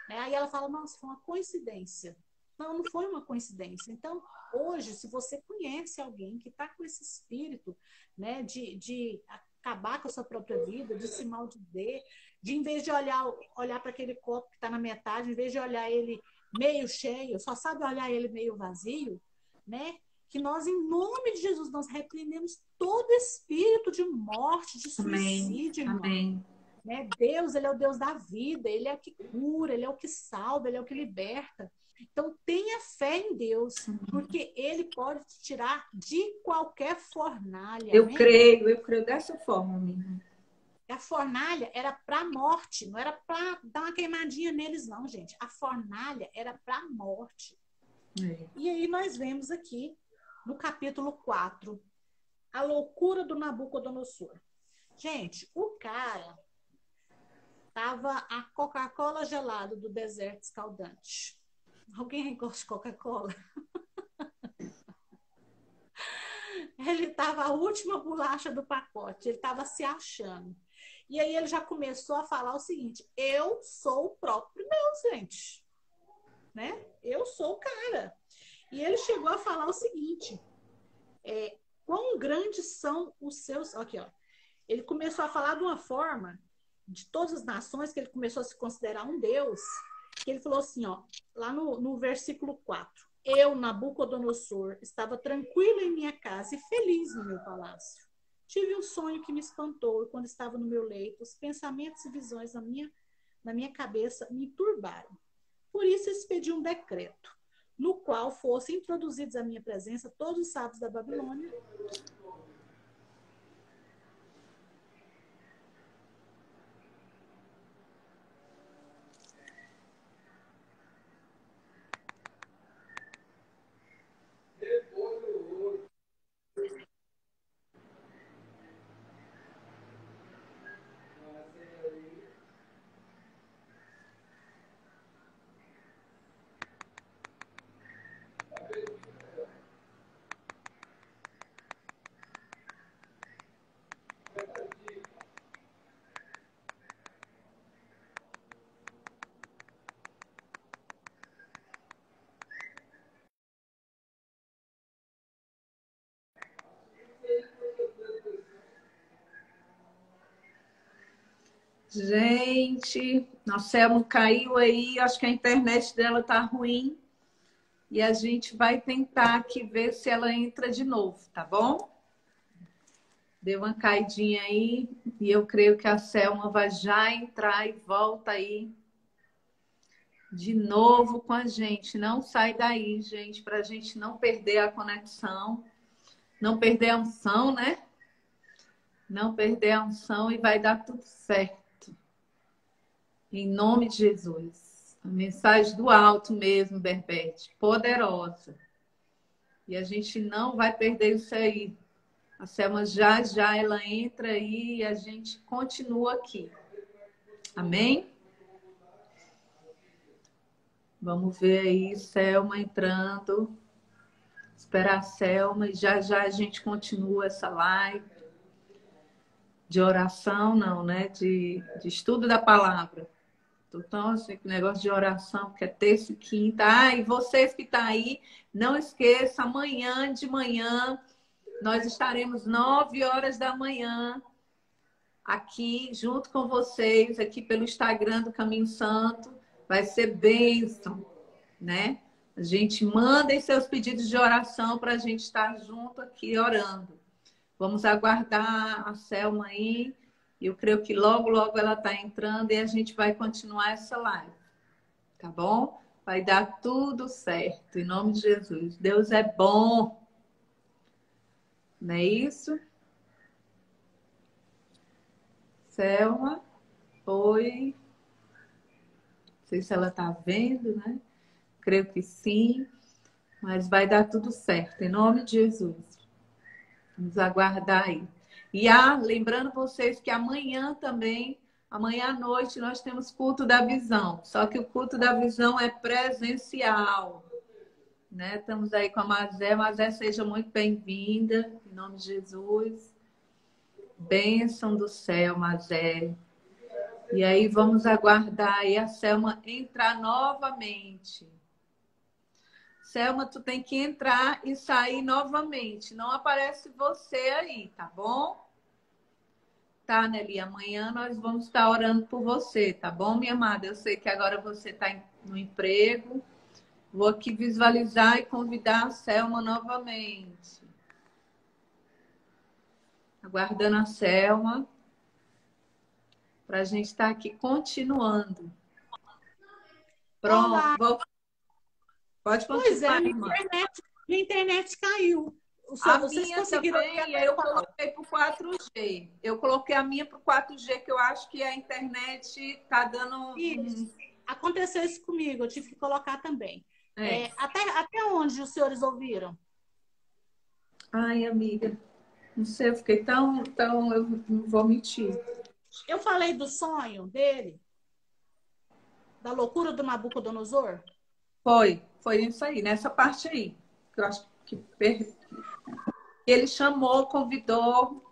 né? Aí ela fala, nossa, foi uma coincidência. Não foi uma coincidência. Então, hoje, se você conhece alguém que está com esse espírito, né, de acabar com a sua própria vida, de se maldizer, de em vez de olhar para aquele copo que está na metade, em vez de olhar ele meio cheio, só sabe olhar ele meio vazio, né? Que nós, em nome de Jesus, nós repreendemos todo espírito de morte, de suicídio, Amém. irmão. Amém. Né? Deus, ele é o Deus da vida, ele é o que cura, ele é o que salva, ele é o que liberta. Então, tenha fé em Deus, porque ele pode te tirar de qualquer fornalha. Eu creio dessa forma, minha. A fornalha era para a morte, não era para dar uma queimadinha neles, não, gente. A fornalha era para a morte. E aí nós vemos aqui, no capítulo 4, a loucura do Nabucodonosor. Gente, o cara tava a Coca-Cola gelada do deserto escaldante. Alguém gosta de Coca-Cola? Ele estava a última bolacha do pacote, ele estava se achando. E aí ele já começou a falar o seguinte: eu sou o próprio Deus, gente. Né? Eu sou o cara. E ele chegou a falar o seguinte: quão grandes são os seus. Aqui, ó. Ele começou a falar de uma forma, de todas as nações, que ele começou a se considerar um Deus, que ele falou assim, ó, lá no versículo 4. Eu, Nabucodonosor, estava tranquilo em minha casa e feliz no meu palácio. Tive um sonho que me espantou e quando estava no meu leito, os pensamentos e visões na minha cabeça me turbaram. Por isso expedi um decreto, no qual fossem introduzidos à minha presença todos os sábios da Babilônia. Gente, nossa Selma caiu aí, acho que a internet dela tá ruim. E a gente vai tentar aqui ver se ela entra de novo, tá bom? Deu uma caidinha aí e eu creio que a Selma vai já entrar e volta aí de novo com a gente. Não sai daí, gente, para a gente não perder a conexão, não perder a unção, né? Não perder a unção e vai dar tudo certo. Em nome de Jesus. A mensagem do alto mesmo, Berbete, poderosa. E a gente não vai perder isso aí. A Selma já ela entra aí e a gente continua aqui. Amém? Vamos ver aí, Selma entrando. Esperar a Selma e já a gente continua essa live de oração, não, né? De estudo da palavra. Então, assim, negócio de oração, que é terça e quinta. E vocês que estão aí, não esqueça, amanhã de manhã, nós estaremos 9 horas da manhã aqui, junto com vocês, aqui pelo Instagram do Caminho Santo. Vai ser bênção, né? A gente mandem seus pedidos de oração para a gente estar junto aqui orando. Vamos aguardar a Selma aí. Eu creio que logo, logo ela está entrando e a gente vai continuar essa live. Tá bom? Vai dar tudo certo, em nome de Jesus. Deus é bom. Não é isso? Selma, oi. Não sei se ela está vendo, né? Creio que sim. Mas vai dar tudo certo, em nome de Jesus. Vamos aguardar aí. E lembrando vocês que amanhã também, amanhã à noite, nós temos culto da visão. Só que o culto da visão é presencial. Né? Estamos aí com a Mazé. Mazé, seja muito bem-vinda, em nome de Jesus. Bênção do céu, Mazé. E aí vamos aguardar aí a Selma entrar novamente. Selma, tu tem que entrar e sair novamente. Não aparece você aí, tá bom? Tá, Nelly? Amanhã nós vamos estar orando por você, tá bom, minha amada? Eu sei que agora você está no emprego. Vou aqui visualizar e convidar a Selma novamente. Aguardando a Selma. Para a gente estar aqui continuando. Pronto. Pode Pois é, continuar, irmã. minha internet caiu. Vocês Minha conseguiram também, eu coloquei para o 4G. Eu coloquei a minha para o 4G, que eu acho que a internet está dando... Isso. Aconteceu isso comigo, eu tive que colocar também. É. Até onde os senhores ouviram? Ai, amiga, não sei, eu fiquei tão... Eu não vou mentir. Eu falei do sonho dele, da loucura do Nabucodonosor? Foi isso aí, nessa parte aí. Que eu acho que ele chamou, convidou.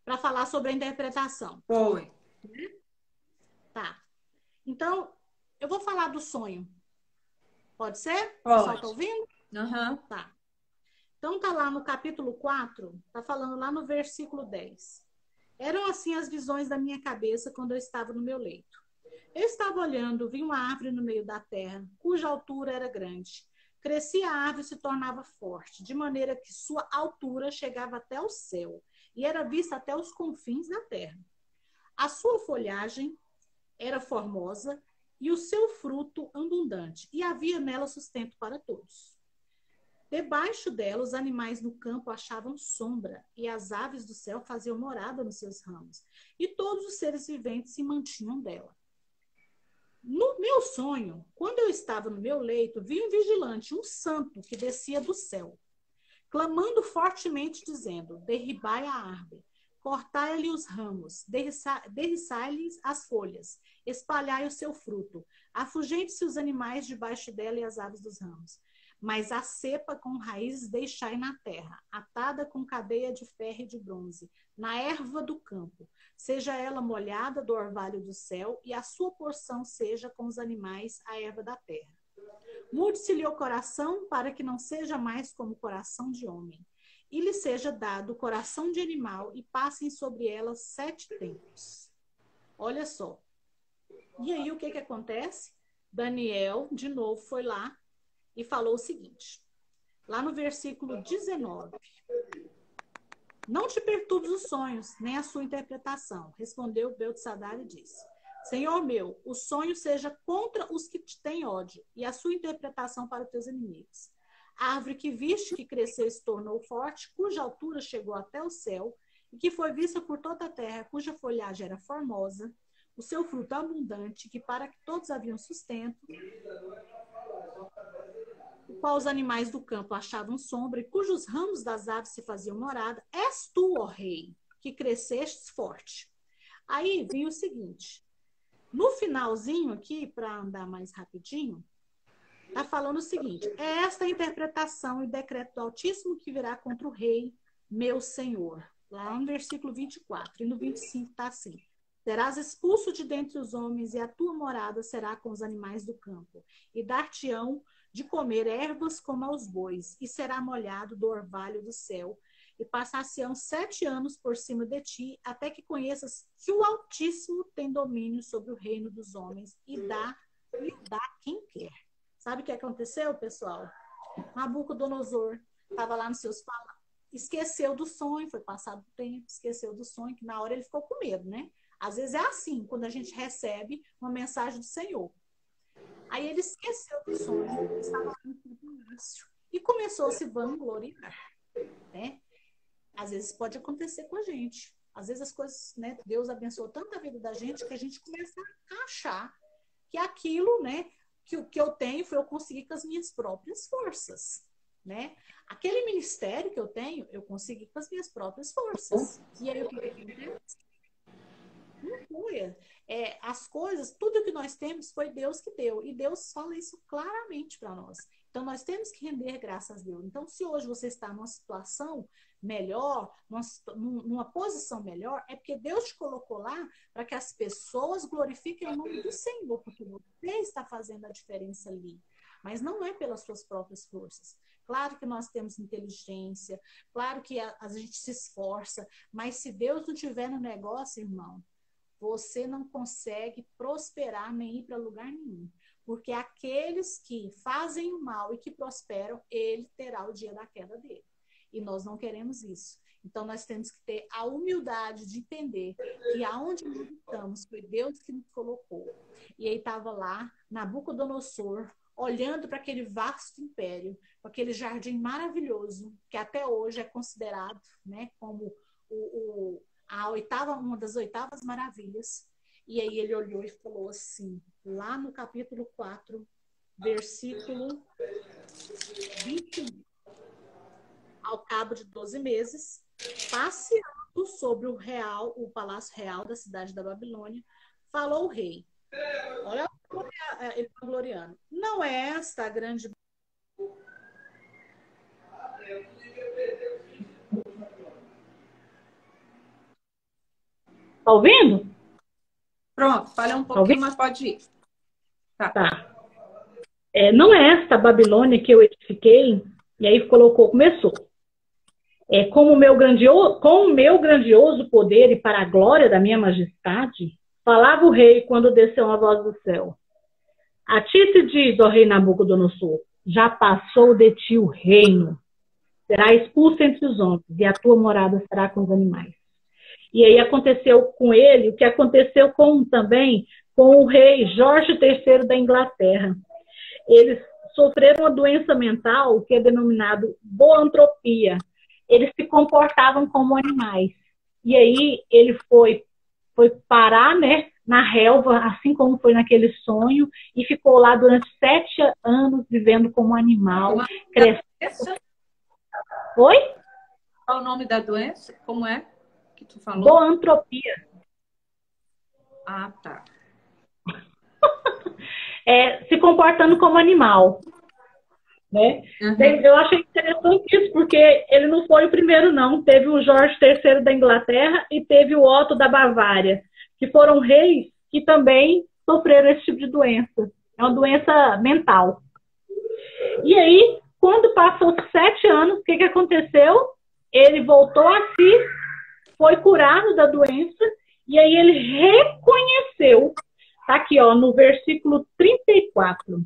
Para falar sobre a interpretação. Foi. Tá. Então, eu vou falar do sonho. Pode ser? Pode. O pessoal tá ouvindo? Uhum. Tá. Então, tá lá no capítulo 4, tá falando lá no versículo 10. Eram assim as visões da minha cabeça quando eu estava no meu leito. Eu estava olhando, vi uma árvore no meio da terra, cuja altura era grande. Crescia a árvore e se tornava forte, de maneira que sua altura chegava até o céu e era vista até os confins da terra. A sua folhagem era formosa e o seu fruto abundante, e havia nela sustento para todos. Debaixo dela, os animais no campo achavam sombra, e as aves do céu faziam morada nos seus ramos, e todos os seres viventes se mantinham dela. No meu sonho, quando eu estava no meu leito, vi um vigilante, um santo, que descia do céu, clamando fortemente, dizendo: derribai a árvore, cortai-lhe os ramos, derriçai-lhes as folhas, espalhai o seu fruto, afugente-se os animais debaixo dela e as aves dos ramos. Mas a cepa com raízes deixai na terra, atada com cadeia de ferro e de bronze, na erva do campo, seja ela molhada do orvalho do céu, e a sua porção seja com os animais a erva da terra. Mude-se-lhe o coração, para que não seja mais como o coração de homem, e lhe seja dado o coração de animal, e passem sobre ela 7 tempos. Olha só. E aí o que acontece? Daniel, de novo, foi lá e falou o seguinte, lá no versículo 19. Não te perturbes os sonhos, nem a sua interpretação, respondeu Beltesazar e disse: Senhor meu, o sonho seja contra os que te têm ódio, e a sua interpretação para os teus inimigos. A árvore que viste que cresceu e se tornou forte, cuja altura chegou até o céu, e que foi vista por toda a terra, cuja folhagem era formosa, o seu fruto abundante, que para que todos haviam sustento, o qual os animais do campo achavam sombra, e cujos ramos das aves se faziam morada, és tu, ó rei, que crescestes forte. Aí vem o seguinte, no finalzinho aqui, para andar mais rapidinho, está falando o seguinte, é esta a interpretação e decreto do Altíssimo que virá contra o rei, meu senhor. Lá no versículo 24, e no 25 está assim, serás expulso de dentre os homens, e a tua morada será com os animais do campo, e dar-te-ão de comer ervas como aos bois, e será molhado do orvalho do céu, e passar-se-ão 7 anos por cima de ti, até que conheças que o Altíssimo tem domínio sobre o reino dos homens, e dá ele dá a quem quer. Sabe o que aconteceu, pessoal? Nabucodonosor estava lá nos seus palácios, esqueceu do sonho, foi passado o tempo, esqueceu do sonho, que na hora ele ficou com medo, né? Às vezes é assim, quando a gente recebe uma mensagem do Senhor. Aí ele esqueceu do sonho, estava lá no palácio e começou a se vangloriar, né? Às vezes pode acontecer com a gente. Às vezes as coisas, né? Deus abençoou tanto a vida da gente que a gente começa a achar que aquilo, né? Que o que eu tenho foi eu conseguir com as minhas próprias forças, né? Aquele ministério que eu tenho, eu consegui com as minhas próprias forças. E aí o que acontece? Não foi. As coisas, tudo que nós temos foi Deus que deu. E Deus fala isso claramente para nós. Então, nós temos que render graças a Deus. Então, se hoje você está numa situação melhor, numa posição melhor, é porque Deus te colocou lá para que as pessoas glorifiquem o nome do Senhor, porque você está fazendo a diferença ali. Mas não é pelas suas próprias forças. Claro que nós temos inteligência, claro que a gente se esforça, mas se Deus não tiver no negócio, irmão, você não consegue prosperar nem ir para lugar nenhum. Porque aqueles que fazem o mal e que prosperam, ele terá o dia da queda dele. E nós não queremos isso. Então, nós temos que ter a humildade de entender que aonde nós estamos foi Deus que nos colocou. E aí estava lá, Nabucodonosor, olhando para aquele vasto império, com aquele jardim maravilhoso, que até hoje é considerado, né, como uma das oitavas maravilhas. E aí ele olhou e falou assim, lá no capítulo 4, versículo 21. Ao cabo de 12 meses, passeando sobre o palácio real da cidade da Babilônia, falou o rei. Olha ele gloriando. Não é esta a grande... Tá ouvindo? Pronto, fala um pouquinho, mas pode ir. Tá. Não é esta a Babilônia que eu edifiquei, e aí começou. Com o meu grandioso poder e para a glória da minha majestade, falava o rei quando desceu a voz do céu. A ti se diz, ó rei Nabucodonosor, já passou de ti o reino. Será expulso entre os homens, e a tua morada será com os animais. E aí aconteceu com ele o que aconteceu também com o rei Jorge III da Inglaterra. Eles sofreram uma doença mental que é denominada boantropia. Eles se comportavam como animais. E aí ele foi parar, né, na relva, assim como foi naquele sonho, e ficou lá durante 7 anos vivendo como animal, crescendo. Oi? Qual o nome da doença? Como é que tu falou? Boantropia. Ah, tá. Se comportando como animal. Né? Uhum. Eu achei interessante isso, porque ele não foi o primeiro, não. Teve o Jorge III da Inglaterra e teve o Otto da Bavária, que foram reis que também sofreram esse tipo de doença. É uma doença mental. E aí, quando passou 7 anos, o que aconteceu? Ele voltou a si, foi curado da doença, e aí ele reconheceu, tá aqui, ó, no versículo 34.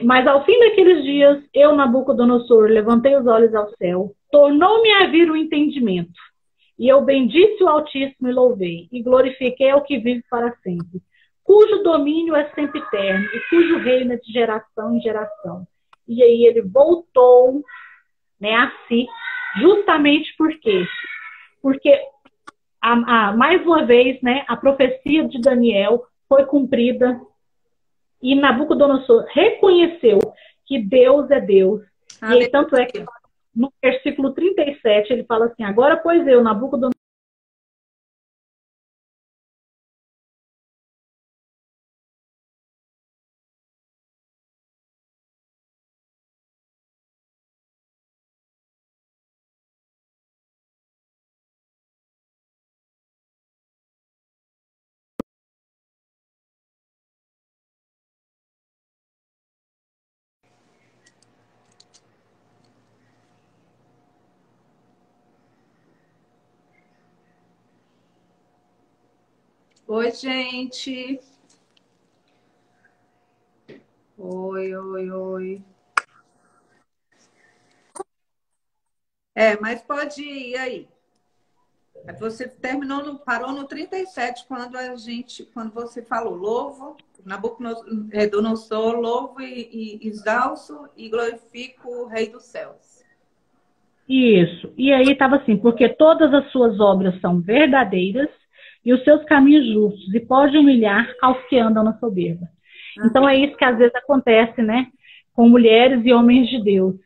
Mas ao fim daqueles dias, eu, Nabucodonosor, levantei os olhos ao céu, tornou-me a vir o entendimento, e eu bendisse o Altíssimo e louvei, e glorifiquei ao que vive para sempre, cujo domínio é sempre eterno, e cujo reino é de geração em geração. E aí ele voltou, né, a si, justamente por quê? Porque, mais uma vez, né, a profecia de Daniel foi cumprida, e Nabucodonosor reconheceu que Deus é Deus. E aí, tanto é que no versículo 37 ele fala assim, agora pois eu, Nabucodonosor, Oi, gente. Oi, oi, oi. Mas pode ir aí. Você parou no 37 quando você falou louvo, Nabucodonosor, louvo e exalço e glorifico o Rei dos céus. Isso. E aí estava assim, porque todas as suas obras são verdadeiras e os seus caminhos justos, e pode humilhar aos que andam na soberba. Então é isso que às vezes acontece, né? Com mulheres e homens de Deus.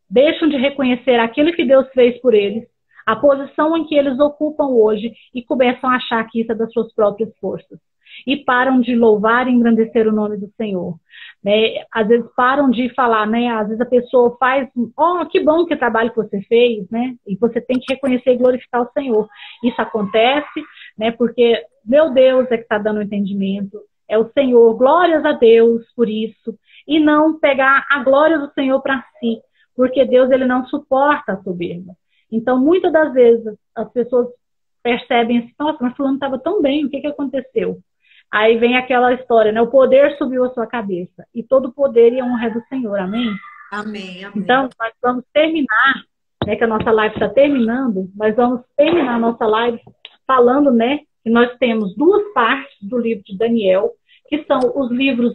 Deixam de reconhecer aquilo que Deus fez por eles, a posição em que eles ocupam hoje, e começam a achar que isso é das suas próprias forças. E param de louvar e engrandecer o nome do Senhor. Né? Às vezes param de falar, né? Às vezes a pessoa faz, que bom que trabalho que você fez, né? E você tem que reconhecer e glorificar o Senhor. Isso acontece, né? Porque meu Deus é que está dando o entendimento, é o Senhor, glórias a Deus por isso, e não pegar a glória do Senhor para si, porque Deus ele não suporta a soberba. Então, muitas das vezes, as pessoas percebem assim, nossa, mas fulano estava tão bem, o que aconteceu? Aí vem aquela história, né? O poder subiu a sua cabeça, e todo poder e honra é do Senhor, amém? Amém, amém. Então, nós vamos terminar, né, que a nossa live está terminando, mas vamos terminar a nossa live falando, né, que nós temos duas partes do livro de Daniel, que são os livros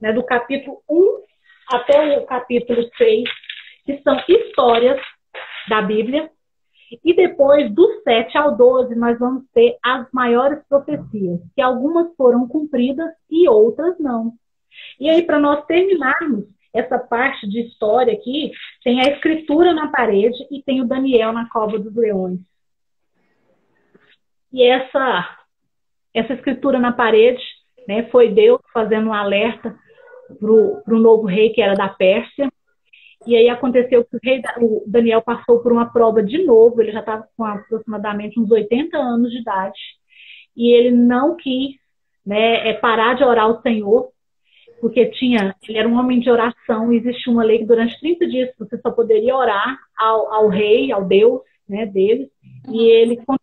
né, do capítulo 1 até o capítulo 6, que são histórias da Bíblia, e depois do 7 ao 12 nós vamos ter as maiores profecias, que algumas foram cumpridas e outras não. E aí, para nós terminarmos essa parte de história aqui, tem a escritura na parede e tem o Daniel na cova dos leões. E essa escritura na parede, né, foi Deus fazendo um alerta para o novo rei, que era da Pérsia. E aí aconteceu que o Daniel passou por uma prova de novo, ele já estava com aproximadamente uns 80 anos de idade, e ele não quis, né, parar de orar ao Senhor, porque ele era um homem de oração, e existia uma lei que durante 30 dias você só poderia orar ao rei, ao Deus, né, dele, e ele com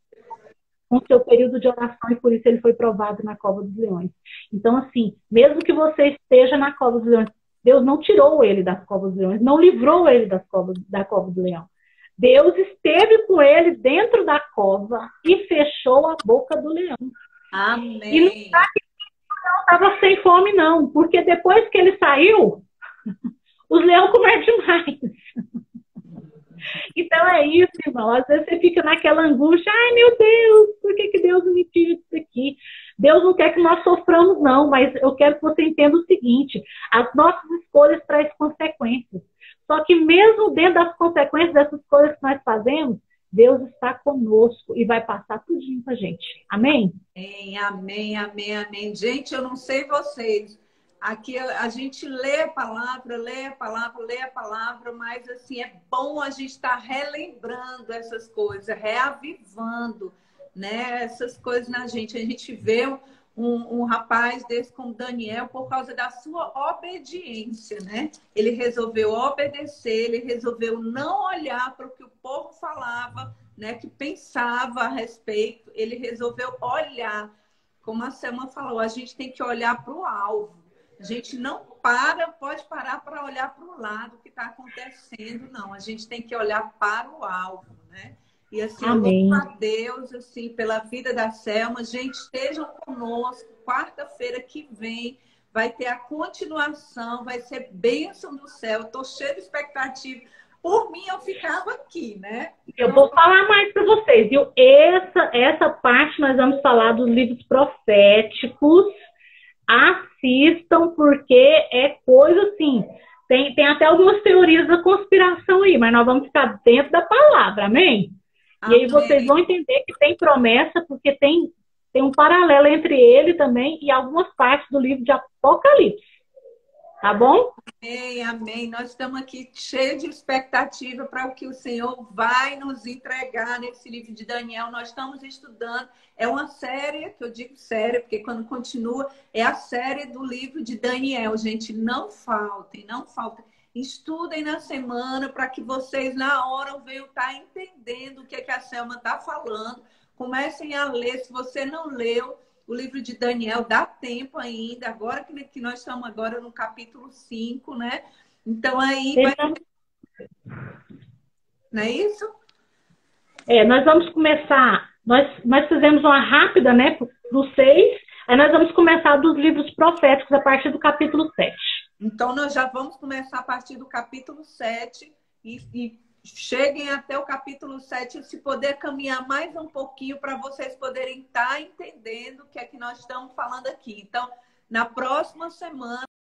seu período de oração, e por isso ele foi provado na cova dos leões. Então, assim, mesmo que você esteja na cova dos leões, Deus não tirou ele das covas dos leões, não livrou ele da cova do leão. Deus esteve com ele dentro da cova e fechou a boca do leão. Amém. E não estava sem fome, não, porque depois que ele saiu, os leões comeram demais. Então é isso, irmão. Às vezes você fica naquela angústia, ai meu Deus, por que Deus me tira isso aqui? Deus não quer que nós soframos, não, mas eu quero que você entenda o seguinte, as nossas escolhas trazem consequências. Só que mesmo dentro das consequências dessas coisas que nós fazemos, Deus está conosco e vai passar tudinho com a gente. Amém? Amém, amém, amém. Gente, eu não sei vocês. Aqui a gente lê a palavra, mas assim, é bom a gente estar relembrando essas coisas, reavivando, né, essas coisas na gente. A gente vê um rapaz desse como Daniel por causa da sua obediência, né? Ele resolveu obedecer, ele resolveu não olhar para o que o povo falava, né, que pensava a respeito, ele resolveu olhar. Como a Selma falou, a gente tem que olhar para o alvo. A gente não pode parar para olhar para o lado que está acontecendo, não. A gente tem que olhar para o alvo, né? E assim, amém. Eu louvo a Deus assim, pela vida da Selma. Gente, estejam conosco. Quarta-feira que vem vai ter a continuação, vai ser bênção do céu. Estou cheia de expectativa. Por mim, eu ficava aqui, né? Eu vou falar mais para vocês, viu? Essa parte nós vamos falar dos livros proféticos. Assistam, porque é coisa assim. Tem até algumas teorias da conspiração aí, mas nós vamos ficar dentro da palavra, amém? E aí vocês vão entender que tem promessa, porque tem um paralelo entre ele também e algumas partes do livro de Apocalipse. Tá bom? Amém, amém. Nós estamos aqui cheios de expectativa para o que o Senhor vai nos entregar nesse livro de Daniel. Nós estamos estudando. É uma série, que eu digo série, porque quando continua, é a série do livro de Daniel. Gente, não faltem, não faltem. Estudem na semana para que vocês, na hora, venham estar entendendo o que a Selma está falando. Comecem a ler. Se você não leu, O livro de Daniel dá tempo ainda, agora que nós estamos agora no capítulo 5, né? Então aí vai... Não é isso? Nós vamos começar, nós fizemos uma rápida, né, para o 6, aí nós vamos começar dos livros proféticos a partir do capítulo 7. Então nós já vamos começar a partir do capítulo 7 e cheguem até o capítulo 7, se poder caminhar mais um pouquinho para vocês poderem estar entendendo o que é que nós estamos falando aqui. Então, na próxima semana,